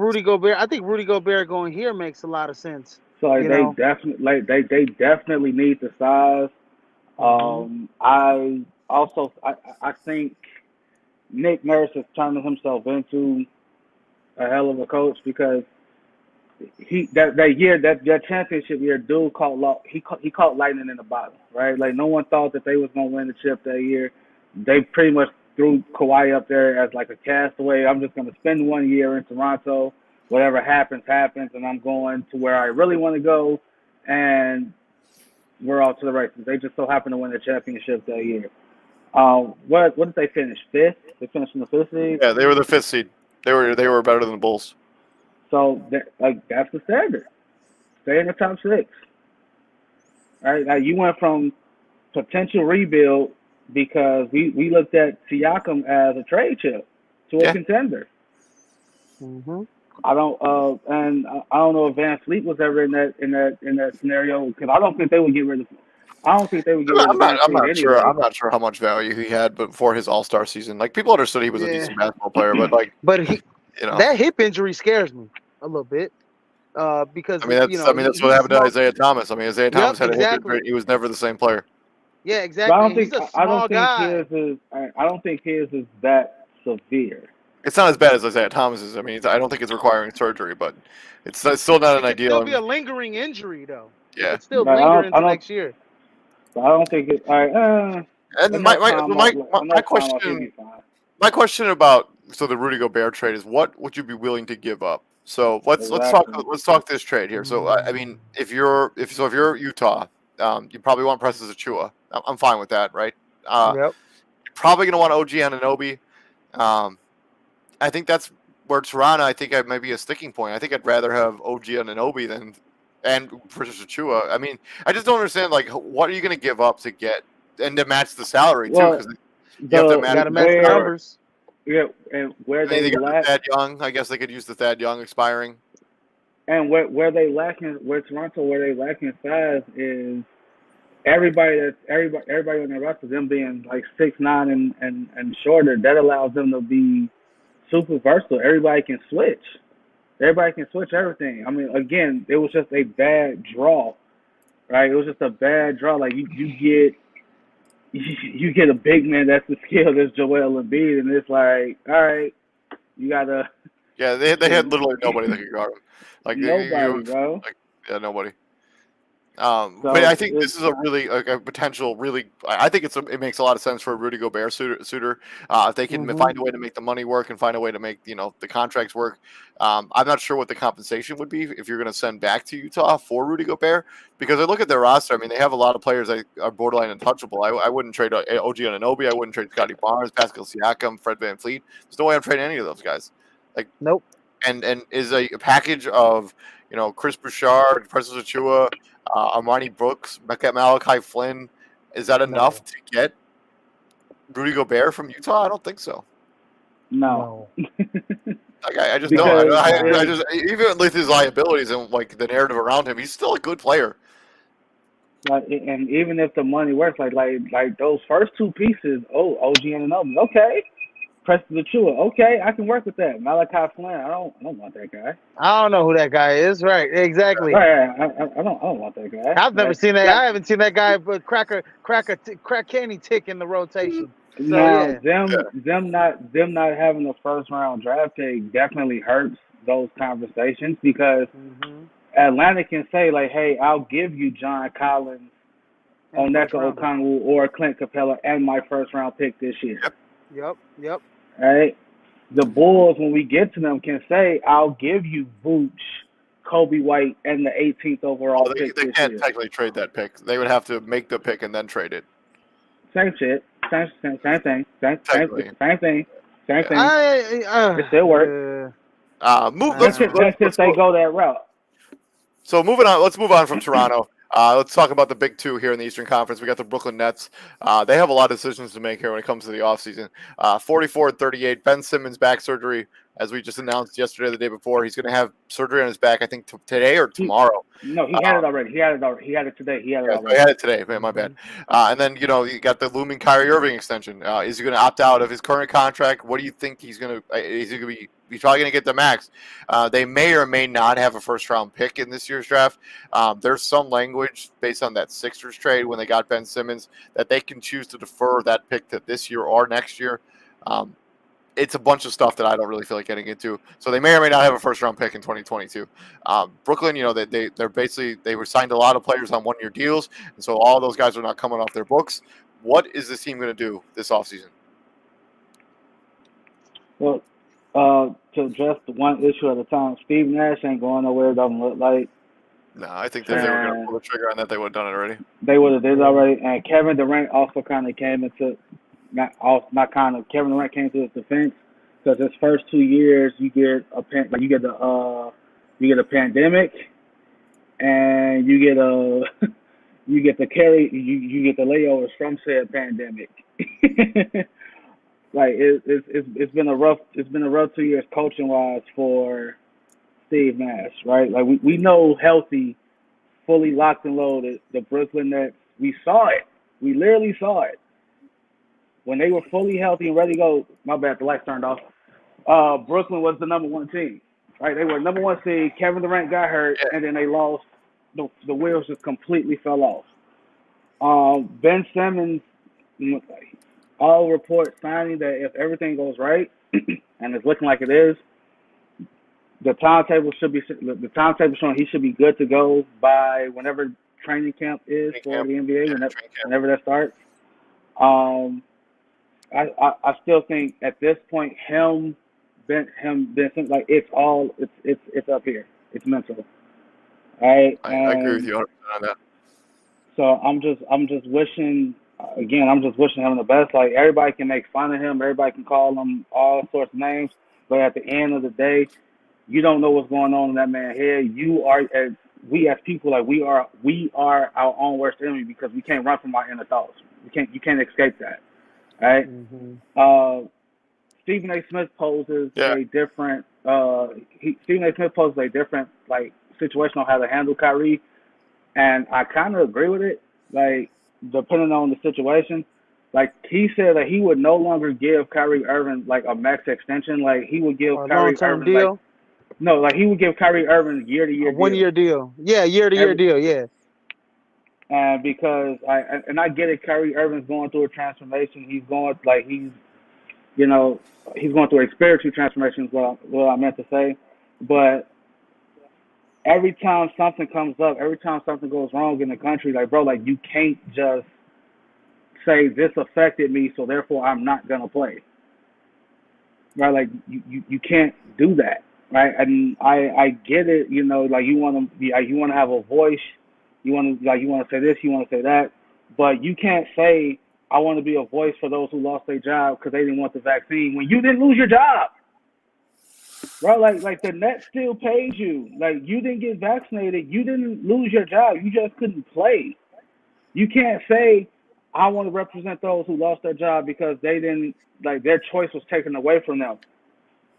Rudy Gobert going here makes a lot of sense. So like, they definitely need the size. I think Nick Nurse is turning himself into a hell of a coach because that championship year, dude caught lightning in the bottle, right? Like no one thought that they was gonna win the chip that year. They pretty much threw Kawhi up there as like a castaway. I'm just gonna spend 1 year in Toronto. Whatever happens, and I'm going to where I really want to go, and we're all to the races. They just so happened to win the championship that year. What did they finish? Fifth? They finished in the fifth seed? Yeah, they were the fifth seed. They were better than the Bulls. So that's the standard. Stay in the top six. Right? Now you went from potential rebuild because we looked at Siakam as a trade chip to a contender. I don't know if Van Fleet was ever in that scenario because I don't think they would get rid of. I don't think they would get rid of Van Fleet anyway. Sure. I'm not sure how much value he had, but before his All-Star season, like people understood he was a decent basketball player, but that hip injury scares me a little bit. Because that's what happened to Isaiah Thomas. I mean, Isaiah Thomas had a hip injury. He was never the same player. Yeah, exactly. I don't think his is that severe. It's not as bad as Isaiah Thomas's. I mean, I don't think it's requiring surgery, but it's still not an ideal. It'll be a lingering injury, though. Yeah, it's still linger into next year. I don't think it. And my question about the Rudy Gobert trade is what would you be willing to give up? So let's talk this trade here. So I mean, if you're Utah, you probably want Precious Achiuwa. I'm fine with that, right? You're probably gonna want OG Anunoby. I think that's where Toronto. I think might be a sticking point. I think I'd rather have OG Anunoby and Precious Achiuwa. I mean, I just don't understand. Like, what are you going to give up to get and to match the salary too? Because you have to match the numbers. Yeah, and where they lack Thad Young, I guess they could use the Thad Young expiring. And where Toronto lacking size is everybody on the roster, them being like 6'9" and shorter. That allows them to be super versatile. Everybody can switch everything. I mean, again, it was just a bad draw, right? It was just a bad draw. Like you get a big man that's the skill that's Joel Embiid, and it's like, all right, you gotta. Yeah, they had literally nobody that could guard him. Like nobody, bro. Nobody. But I think this is a really a potential. Really, I think it makes a lot of sense for a Rudy Gobert suitor. If they can find a way to make the money work and find a way to make the contracts work. I'm not sure what the compensation would be if you're going to send back to Utah for Rudy Gobert, because I look at their roster. I mean, they have a lot of players that are borderline untouchable. I wouldn't trade OG Anunoby. I wouldn't trade Scotty Barnes, Pascal Siakam, Fred VanVleet. There's no way I'm trading any of those guys. Like, nope. And is a package of Chris Bouchard, Precious Achiuwa, Armani Brooks, Malachi Flynn. Is that enough to get Rudy Gobert from Utah? I don't think so. No. I just don't. I just even with his liabilities and like the narrative around him, he's still a good player. And even if the money works, like those first two pieces, OG Anunoby, okay. Preston Achiuwa, okay, I can work with that. Malachi Flynn, I don't want that guy. I don't know who that guy is. Right, exactly. Right, I don't want that guy. I've never seen that. I haven't seen that guy but crack candy tick in the rotation. So, now, them not having a first round draft pick definitely hurts those conversations because Atlanta can say like, hey, I'll give you John Collins, Onyeka Okongwu, or Clint Capella and my first round pick this year. Yep. Right? The Bulls, when we get to them, can say, I'll give you Vooch, Kobe White, and the 18th overall pick this year. They can't technically trade that pick. They would have to make the pick and then trade it. Same shit. Same thing. Same thing. It still works. Let's go that route. So let's move on from Toronto. Let's talk about the big two here in the Eastern Conference. We got the Brooklyn Nets. They have a lot of decisions to make here when it comes to the offseason. 44-38, Ben Simmons back surgery, as we just announced yesterday or the day before. He's going to have surgery on his back, I think, today or tomorrow. No, he had it already. He had it already. He had it today. He had it Yeah, so already. I had it today. Man, my bad. And then, you got the looming Kyrie Irving extension. Is he going to opt out of his current contract? What do you think he's going to? Is he going to be? He's probably going to get the max. They may or may not have a first-round pick in this year's draft. There's some language based on that Sixers trade when they got Ben Simmons that they can choose to defer that pick to this year or next year. It's a bunch of stuff that I don't really feel like getting into. So they may or may not have a first-round pick in 2022. Brooklyn, they're basically they were signed a lot of players on one-year deals, and so all those guys are not coming off their books. What is this team going to do this offseason? Well, to address the one issue at a time, Steve Nash ain't going nowhere. It doesn't look like. No, I think that if they were going to pull the trigger on that, they would have done it already. They would have did it already. And Kevin Durant also kind of came into Kevin Durant came to his defense because his first 2 years you get a pandemic and you get the layovers from said pandemic. Like it's been a rough 2 years coaching wise for Steve Nash, right? Like we know healthy, fully locked and loaded, the Brooklyn Nets. We saw it. We literally saw it. When they were fully healthy and ready to go, my bad, the lights turned off. Brooklyn was the number one team, right? They were number one seed. Kevin Durant got hurt, and then they lost. The wheels just completely fell off. Ben Simmons, all reports signing that if everything goes right, and it's looking like it is, the timetable showing he should be good to go by whenever training camp is for the NBA, whenever that starts. I still think at this point Ben Simmons, like it's up here. It's mental. All right. I agree with you 100% on that. So I'm just wishing him the best. Like everybody can make fun of him, everybody can call him all sorts of names, but at the end of the day, you don't know what's going on in that man's head. We as people, like we are our own worst enemy because we can't run from our inner thoughts. You can't escape that. Right? Mm-hmm. Stephen A. Smith poses a different like situation on how to handle Kyrie, and I kind of agree with it. Like depending on the situation, like he said that he would no longer give Kyrie Irving like a max extension. Like he would give Kyrie Irving deal. He would give Kyrie Irving year-to-year 1 year deal. Yeah, year-to-year deal. Yeah. Because I get it, Kyrie Irving's going through a transformation. He's going through a spiritual transformation is what I meant to say. But every time something comes up, every time something goes wrong in the country, like bro, like you can't just say this affected me, so therefore I'm not gonna play. Right? Like you can't do that. Right? And I get it, like you wanna have a voice. You want to say this, you want to say that, but you can't say I want to be a voice for those who lost their job because they didn't want the vaccine when you didn't lose your job, right? Like the Nets still paid you. Like you didn't get vaccinated, you didn't lose your job, you just couldn't play. You can't say I want to represent those who lost their job because they didn't their choice was taken away from them.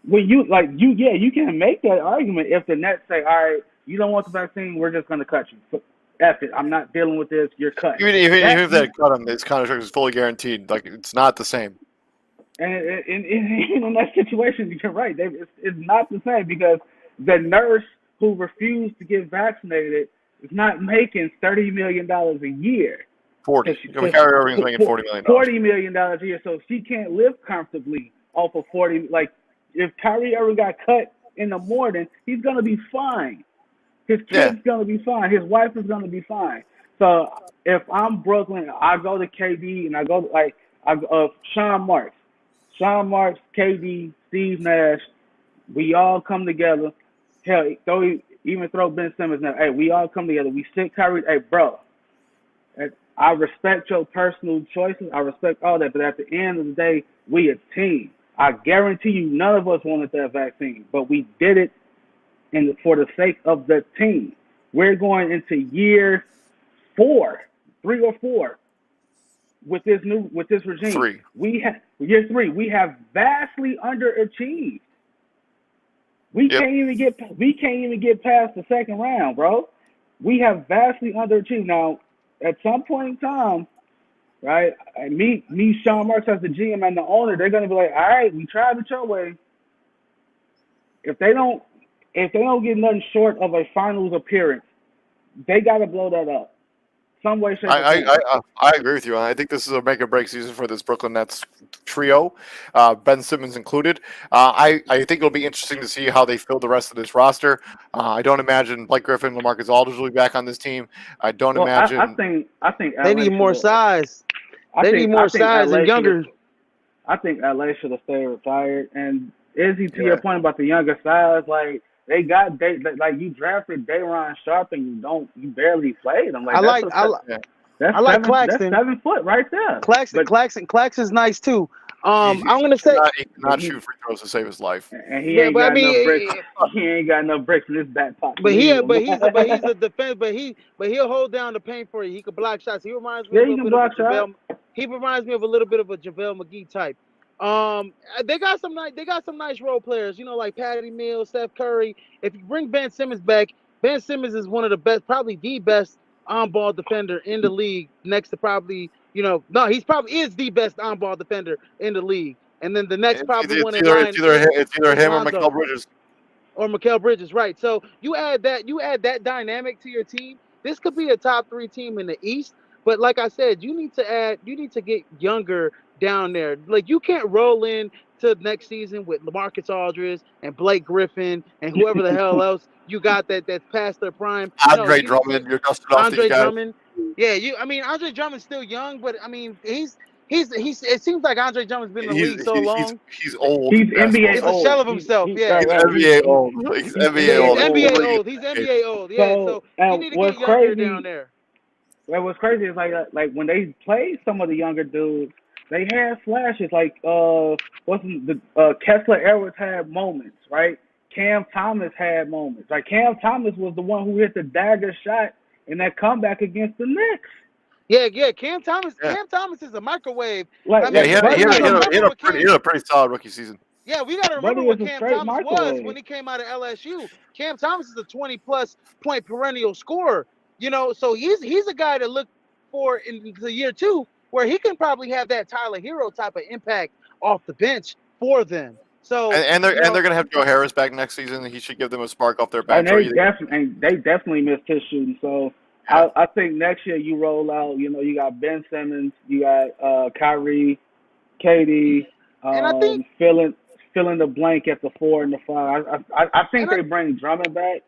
When you can make that argument if the Nets say, all right, you don't want the vaccine, we're just going to cut you. F it. I'm not dealing with this. You're cut. Even if they cut him, this contract is fully guaranteed. Like it's not the same. And in that situation, you're right. It's not the same because the nurse who refused to get vaccinated is not making $30 million a year. 40. Kyrie Irving's making $40 million. $40 million a year, so she can't live comfortably off of 40. Like if Kyrie Irving got cut in the morning, he's gonna be fine. His kid's gonna be fine. His wife is gonna be fine. So if I'm Brooklyn, I go to KD and I go Sean Marks, KD, Steve Nash. We all come together. Hell, throw Ben Simmons now. Hey, we all come together. We sit Kyrie. Hey, bro. I respect your personal choices. I respect all that. But at the end of the day, we a team. I guarantee you, none of us wanted that vaccine, but we did it. And for the sake of the team, we're going into year 3 or 4, with this regime. Year 3. We have vastly underachieved. We can't even get past the second round, bro. We have vastly underachieved. Now, at some point in time, right? Sean Marks as the GM and the owner, they're gonna be like, all right, we tried it your way. If they don't get nothing short of a finals appearance, they gotta blow that up. Some way, shape, or form. I agree with you. I think this is a make or break season for this Brooklyn Nets trio, Ben Simmons included. I think it'll be interesting to see how they fill the rest of this roster. I don't imagine Blake Griffin, LaMarcus Aldridge will be back on this team. I don't imagine. I think they need more size. They need more size and younger. I think LA should have stayed retired. And Izzy, to your point about the younger size, like you drafted Day'Ron Sharpe and you barely played him. Like that's Claxton. That's 7 foot right there. Claxton's nice too. I'm gonna say he cannot shoot free throws to save his life. And he ain't got no bricks. He ain't got no bricks in his back pocket. But he's a defense. But he'll hold down the paint for you. He can block shots. He reminds me He reminds me of a little bit of a JaVale McGee type. They got some nice role players, like Patty Mills, Steph Curry. If you bring Ben Simmons back, Ben Simmons is one of the best, probably the best on-ball defender in the league. Next to probably, he's probably is the best on-ball defender in the league. And then the next probably one in line. It's either him or Mikal Bridges. Or Mikal Bridges, right? So you add that dynamic to your team. This could be a top 3 team in the East. But like I said, you need to get younger down there. Like you can't roll in to next season with LaMarcus Aldridge and Blake Griffin and whoever the hell else you got that's past their prime. Andre Drummond, you're dusting off these guys. Drummond. Yeah, Andre Drummond's still young, but he's it seems like Andre Drummond's been in the league so long. He's old. He's NBA old. He's a shell of himself. He's NBA old. He's NBA old. He's NBA old. Yeah, so you need to get younger down there. Well, what's crazy is like when they played some of the younger dudes, they had flashes. Like Kessler Edwards had moments, right? Cam Thomas had moments. Like Cam Thomas was the one who hit the dagger shot in that comeback against the Knicks. Yeah. Cam Thomas is a microwave. He had a pretty solid rookie season. Yeah, we got to remember what Cam Thomas was when he came out of LSU. Cam Thomas is a 20-plus point perennial scorer. So he's a guy to look for in the year 2, where he can probably have that Tyler Hero type of impact off the bench for them. So and they're gonna have Joe Harris back next season. He should give them a spark off their bench. And they definitely missed his shooting. So I think next year you roll out. You got Ben Simmons, you got Kyrie, KD, and I think filling the blank at the 4 and the 5. I think they bring Drummond back.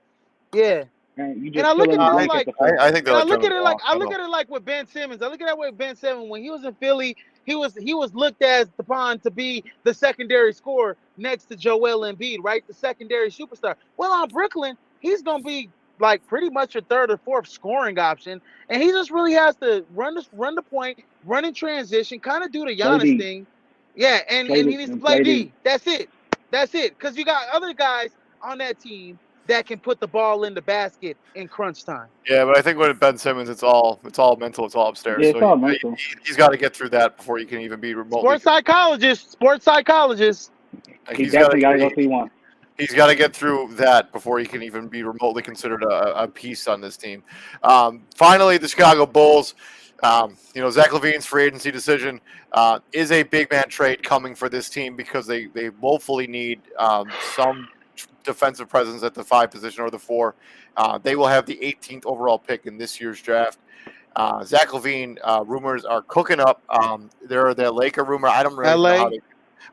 Yeah. And I look at it like I think I look at it like with Ben Simmons. I look at that way with Ben Simmons when he was in Philly. He was looked as upon to be the secondary scorer next to Joel Embiid, right? The secondary superstar. Well, on Brooklyn, he's gonna be like pretty much your 3rd or 4th scoring option, and he just really has to run the point, run in transition, kind of do the Giannis thing. Yeah, and he needs to play D. That's it. Because you got other guys on that team that can put the ball in the basket in crunch time. Yeah, but I think with Ben Simmons, it's all mental. It's all upstairs. Yeah, it's all mental. He's got to get through that before he can even be remotely. Sports psychologist. He's definitely got to go see one. He's got to get through that before he can even be remotely considered a piece on this team. Finally, the Chicago Bulls. Zach Levine's free agency decision is a big man trade coming for this team because they woefully need some defensive presence at the 5 position or the 4. They will have the 18th overall pick in this year's draft. Zach Levine rumors are cooking up. There are the Laker rumor. I don't really know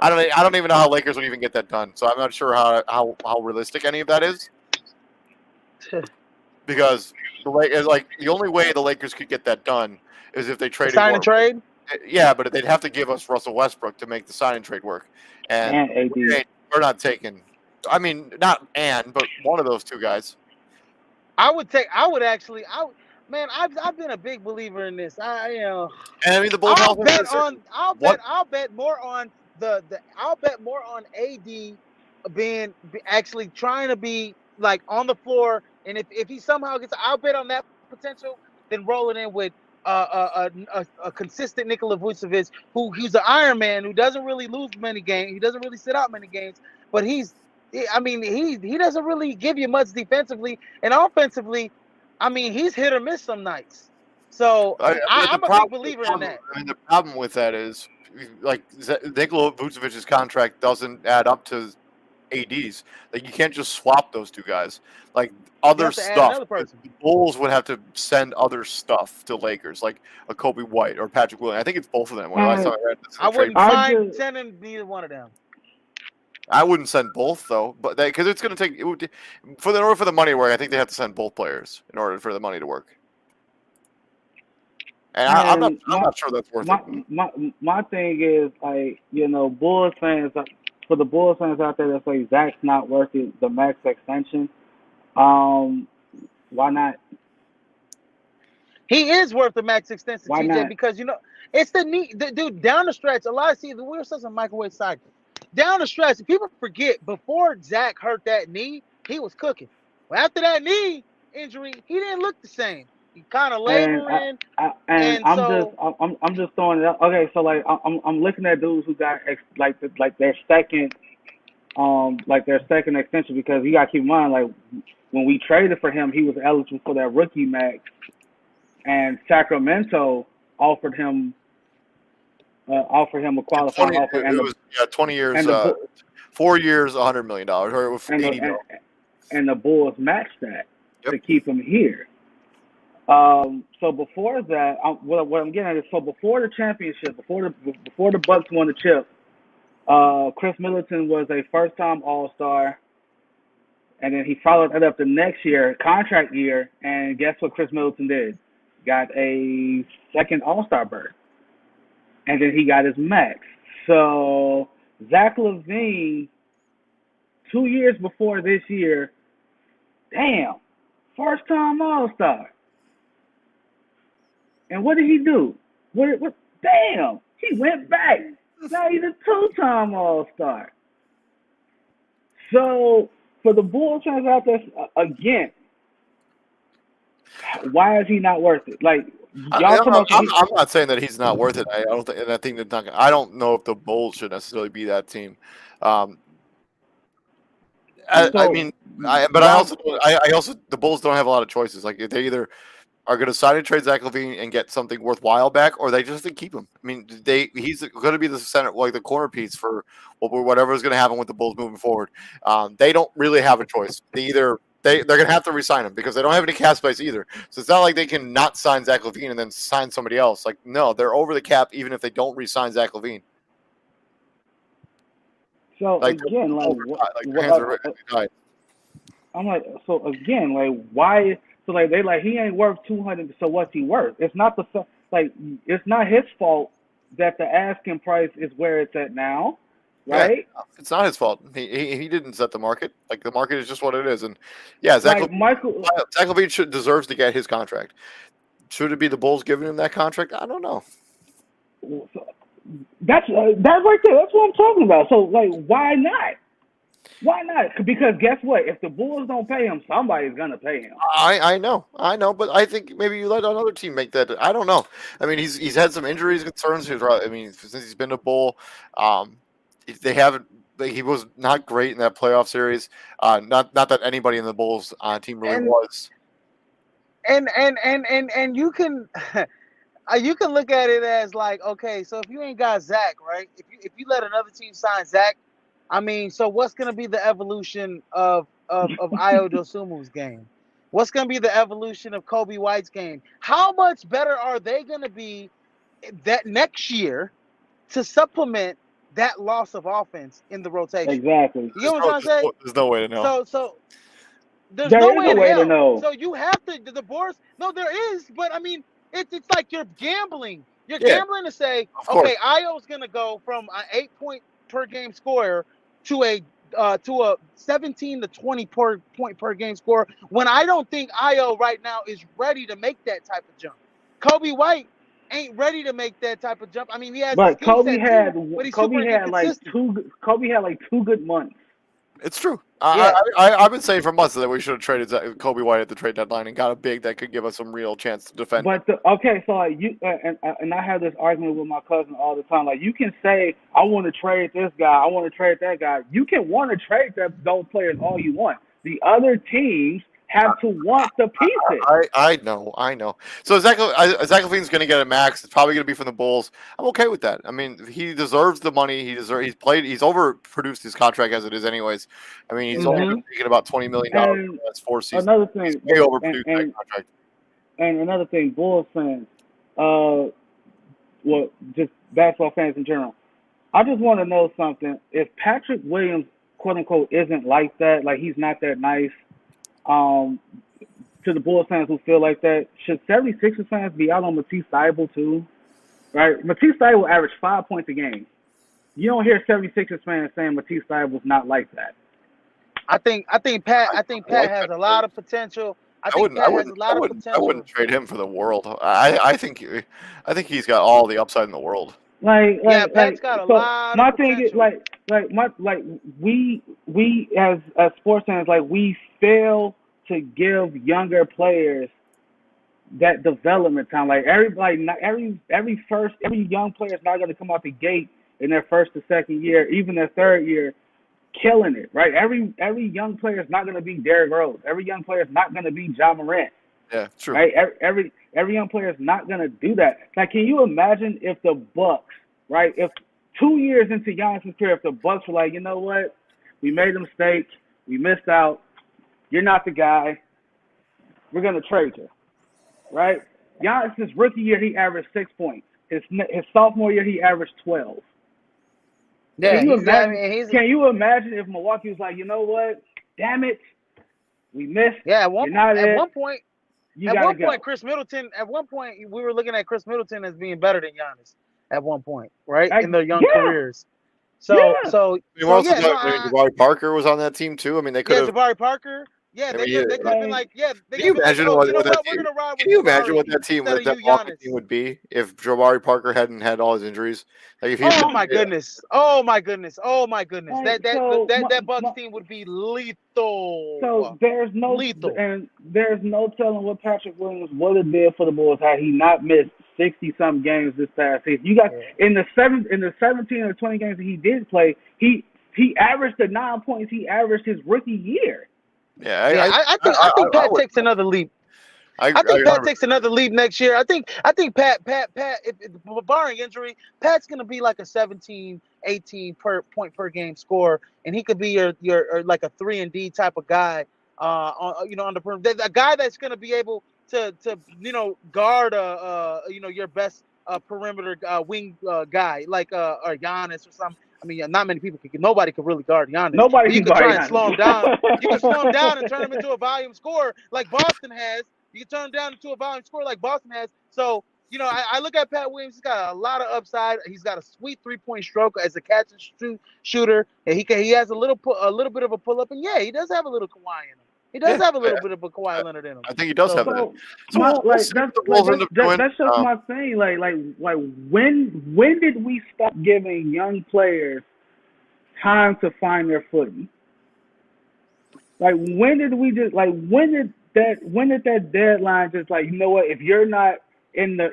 I don't even know how Lakers would even get that done. So I'm not sure how realistic any of that is. Because the only way the Lakers could get that done is if they traded sign and trade. Yeah, but they'd have to give us Russell Westbrook to make the sign and trade work, and we're not taking. I mean, not but one of those 2 guys. I've been a big believer in this. And I mean, the Bulls. I'll bet more on AD being actually trying to be like on the floor, and if he somehow gets, I'll bet on that potential than rolling in with a consistent Nikola Vucevic, who's an Iron Man, who doesn't really lose many games, he doesn't really sit out many games, but he's I mean, he doesn't really give you much defensively, and offensively, I mean, he's hit or miss some nights. So But I'm a big believer in that. the problem with that is, like, Nikola Vucevic's contract doesn't add up to AD's. Like, you can't just swap those two guys. Like, You other have to add stuff, another person. the Bulls would have to send other stuff to Lakers, like a Kobe White or Patrick Williams. I think it's both of them. When I saw I wouldn't mind sending neither one of them. I wouldn't send both though, but because it's going to take in order for the money to work. I think they have to send both players in order for the money to work. And I'm not sure that's worth it. My thing is, like, Bulls fans, for the Bulls fans out there that say Zach's not worth it, the max extension, why not? He is worth the max extension, Why TJ, not? because it's the need. Dude, down the stretch, we're such a microwave side. Down the stretch, people forget, before Zach hurt that knee, he was cooking. Well, after that knee injury, he didn't look the same. He kind of laboring, I'm just throwing it out. Okay, so like I'm looking at dudes who got their second extension, because you got to keep in mind, like, when we traded for him, he was eligible for that rookie max, and Sacramento offered him a qualifying offer. It was 20 years, 4 years, $100 million, or it was $80 million. And the Bulls matched that to keep him here. So before that, what I'm getting at is, so before the championship, before the Bucks won the chip, Chris Middleton was a first-time All-Star, and then he followed that up the next year, contract year, and guess what Chris Middleton did? Got a second All-Star berth, and then he got his max. So Zach Levine, 2 years before this year, damn, first-time All-Star. And what did he do? What? Damn, he went back. Now he's a two-time All-Star. So for the Bulls fans out there, again, why is he not worth it? Like, I'm not saying that he's not worth it. I don't think, and I think that's not. I don't know if the Bulls should necessarily be that team. I mean, the Bulls don't have a lot of choices. Like, they either are going to sign and trade Zach Levine and get something worthwhile back, or they just keep him. I mean, he's going to be the center, like the corner piece for whatever is going to happen with the Bulls moving forward. They don't really have a choice. They're going to have to re-sign him because they don't have any cap space either. So it's not like they can not sign Zach Levine and then sign somebody else. Like, no, they're over the cap even if they don't re-sign Zach Levine. So again, I'm like, so again, like, why? So like, they like, he ain't worth 200. So what's he worth? It's not it's not his fault that the asking price is where it's at now, right? Yeah, it's not his fault. He didn't set the market. Like, the market is just what it is. And yeah, Zach Levine deserves to get his contract. Should it be the Bulls giving him that contract? I don't know. That's right there. That's what I'm talking about. So like, why not? Why not? Because guess what? If the Bulls don't pay him, somebody's gonna pay him. I know, but I think maybe you let another team make that. I don't know. I mean, he's had some injuries, concerns. I mean, since he's been a Bull, they haven't. He was not great in that playoff series. Not that anybody in the Bulls team really was. And you can you can look at it as like, okay, so if you ain't got Zach, right? If you let another team sign Zach, I mean, so what's going to be the evolution of Ayo Dosunmu's game? What's going to be the evolution of Kobe White's game? How much better are they going to be that next year to supplement that loss of offense in the rotation? Exactly. You know what I'm trying to say? There's no way to know. So there's no way to know. So you have to, the Bulls, no, there is, but I mean, it's like you're gambling. You're gambling to say, okay, Ayo's going to go from an 8-point per game scorer to a 17 to 20 point per game score, when I don't think Ayo right now is ready to make that type of jump. Kobe White ain't ready to make that type of jump. I mean, he has. But Kobe had like 2 good months. It's true. Yeah. I've been saying for months that we should have traded Kobe White at the trade deadline and got a big that could give us some real chance to defend. But okay, so like you and I have this argument with my cousin all the time. Like you can say, I want to trade this guy, I want to trade that guy. You can want to trade those players all you want. The other teams have to want the pieces. I know. So Zach Levine's going to get a max. It's probably going to be from the Bulls. I'm okay with that. I mean, he deserves the money. He's overproduced his contract as it is, anyways. I mean, he's only making about $20 million in the last 4 seasons. Another thing, He overproduced that contract. And another thing, Bulls fans, well, just basketball fans in general. I just want to know something. If Patrick Williams, quote unquote, isn't like that, like he's not that nice, to the Bulls fans who feel like that, should 76ers fans be out on Matisse Thybulle too? Right? Matisse Thybulle averaged 5 points a game. You don't hear 76ers fans saying Matisse Thybulle's not like that. I think Pat has a lot of potential. I wouldn't trade him for the world. I think he's got all the upside in the world. Pat's got a lot. My of thing is we as sports fans, like, we fail to give younger players that development time. Like every young player is not going to come out the gate in their first or second year, even their third year, killing it, right? Every young player is not going to be Derrick Rose. Every young player is not going to be Ja Morant. Yeah, true. Right? Every young player is not going to do that. Like, can you imagine if the Bucks, right? If 2 years into Giannis' career, if the Bucks were like, you know what, we made a mistake, we missed out, you're not the guy, we're going to trade you, right? Giannis' rookie year, he averaged 6 points. His sophomore year, he averaged 12. Yeah, can you imagine if Milwaukee was like, you know what? Damn it, we missed. Yeah, at one point, Chris Middleton. At one point, we were looking at Chris Middleton as being better than Giannis. At one point, right, in their young careers. Jabari Parker was on that team too. I mean, they could have. Jabari Parker. Yeah, they could have been like, Can you imagine what that team, that Milwaukee team would be if Jabari Parker hadn't had all his injuries? Like, if he Oh my goodness! That Bucks team would be lethal. So there's no telling what Patrick Williams would have did for the Bulls had he not missed 60-some games this past season. You got in the 17 or 20 games that he did play, he averaged the 9 points he averaged his rookie year. I think Pat takes another leap. I think Pat takes another leap next year. I think Pat, if barring injury, Pat's going to be like a 17, 18 point per game scorer, and he could be your like a 3-and-D type of guy. On the perimeter, a guy that's going to be able to guard your best perimeter wing guy like or Giannis or something. I mean, not many people nobody could really guard Giannis. You can try and slow him down. You can slow him down and turn him into a volume scorer like Boston has. You can turn him down into a volume scorer like Boston has. So, I look at Pat Williams. He's got a lot of upside. He's got a sweet 3-point stroke as a catch and shoot shooter. And he has a little bit of a pull up. And yeah, he does have a little Kawhi in him. He does have a little bit of a Kawhi Leonard in him. I think he does have it. That's just my thing. Like when did we stop giving young players time to find their footing? Like when did that deadline just like, you know what, if you're not in the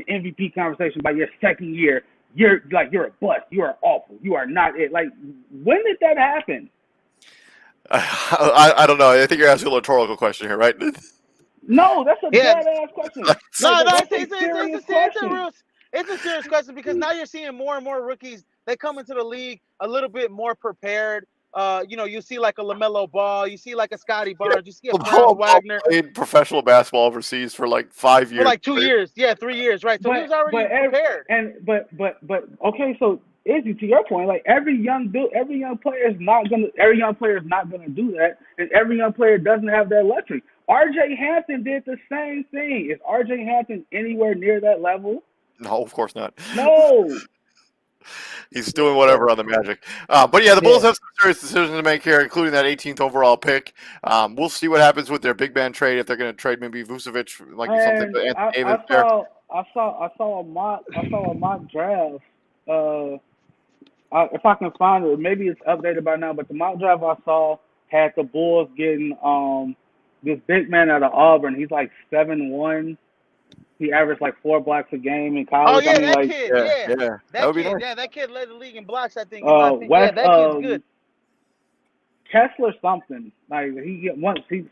MVP conversation by your second year, you're a bust, you are awful, you are not it. Like, when did that happen? I don't know. I think you're asking a rhetorical question here, right? No, that's a dead ass question. It's a serious question because now you're seeing more and more rookies. They come into the league a little bit more prepared. You see like a LaMelo Ball, you see like a Scotty Barnes, you see a Franz Wagner. Played professional basketball overseas for like 5 years. For like 2 years, 3 years, right? So he was already prepared. Okay, so Izzy, to your point, like every young player is not gonna do that, and every young player doesn't have that luxury. RJ Hampton did the same thing. Is RJ Hampton anywhere near that level? No, of course not. No. He's doing whatever on the Magic. But yeah, the Bulls have some serious decisions to make here, including that 18th overall pick. We'll see what happens with their big man trade, if they're going to trade maybe Vucevic, like something to Anthony Davis there. I saw a mock draft if I can find it, maybe it's updated by now. But the mock draft I saw had the Bulls getting this big man out of Auburn. He's like 7'1". He averaged like 4 blocks a game in Oh college. I yeah, mean, that like kid. Yeah, Yeah, that that would be kid. nice. Yeah, that kid led the league in blocks. I think. In my opinion. Yeah, West that kid's good. Kessler something like he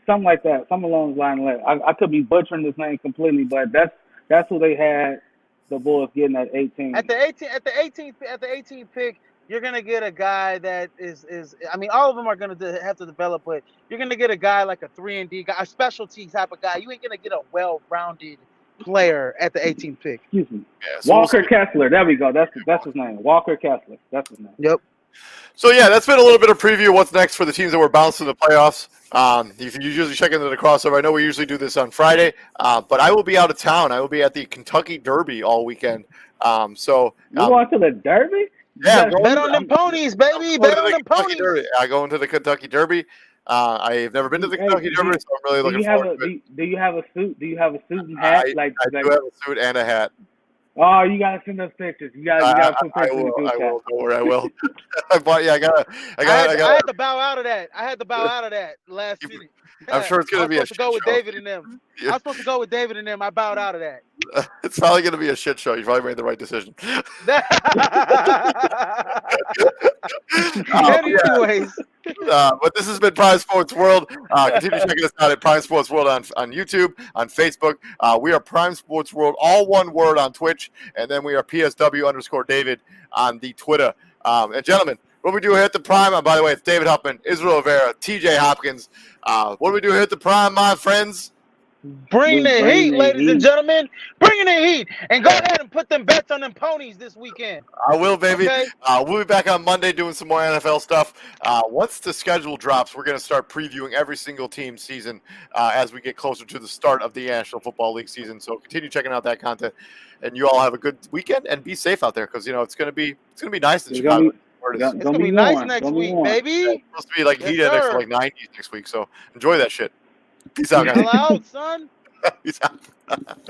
something like that, something along those lines. I could be butchering his name completely, but that's who they had the Bulls getting at 18. At the 18th pick, you're gonna get a guy that is. I mean, all of them are gonna have to develop, but you're gonna get a guy like a 3-and-D guy, a specialty type of guy. You ain't gonna get a well-rounded player at the 18th pick. Excuse me. Yeah, so Walker Kessler. There we go. That's his name. Walker Kessler. That's his name. Yep. So yeah, that's been a little bit of preview of what's next for the teams that were bounced in the playoffs. You can usually check into the crossover. I know we usually do this on Friday, but I will be out of town. I will be at the Kentucky Derby all weekend. You going to the Derby? Yeah, Bet on them ponies, baby. Bet on them ponies. Derby. I go into the Kentucky Derby. I have never been to the Kentucky Derby, so I'm really looking forward to it. Do you have a suit? Do you have a suit and hat? I do have a suit and a hat. Oh, you gotta send us pictures. You gotta put pictures in the group chat. I will. Don't worry, I will. I had to bow out of that. I had to bow out of that last minute. I'm sure it's gonna be a shit show. I was supposed to go with David and them. I was supposed to go with David and them. I bowed out of that. It's probably gonna be a shit show. You probably made the right decision. Anyways. But this has been Prime Sports World. Continue checking us out at Prime Sports World on YouTube, on Facebook. We are Prime Sports World, all one word on Twitch, and then we are PSW_David on the Twitter. And gentlemen, what we do here at the Prime, by the way, it's David Huffman, Israel Rivera, TJ Hopkins. What do we do here at the Prime, my friends? Bring the heat, ladies and gentlemen. Bring the heat. And go ahead and put them bets on them ponies this weekend. I will, baby. Okay? We'll be back on Monday doing some more NFL stuff. Once the schedule drops, we're going to start previewing every single team's season as we get closer to the start of the National Football League season. So continue checking out that content. And you all have a good weekend and be safe out there because, it's going to be nice in Chicago. It's going to be nice next week, baby. Yeah, it's supposed to be like heat index for like 90 next week. So enjoy that shit. Peace out, guys. Chill out, son. Peace out.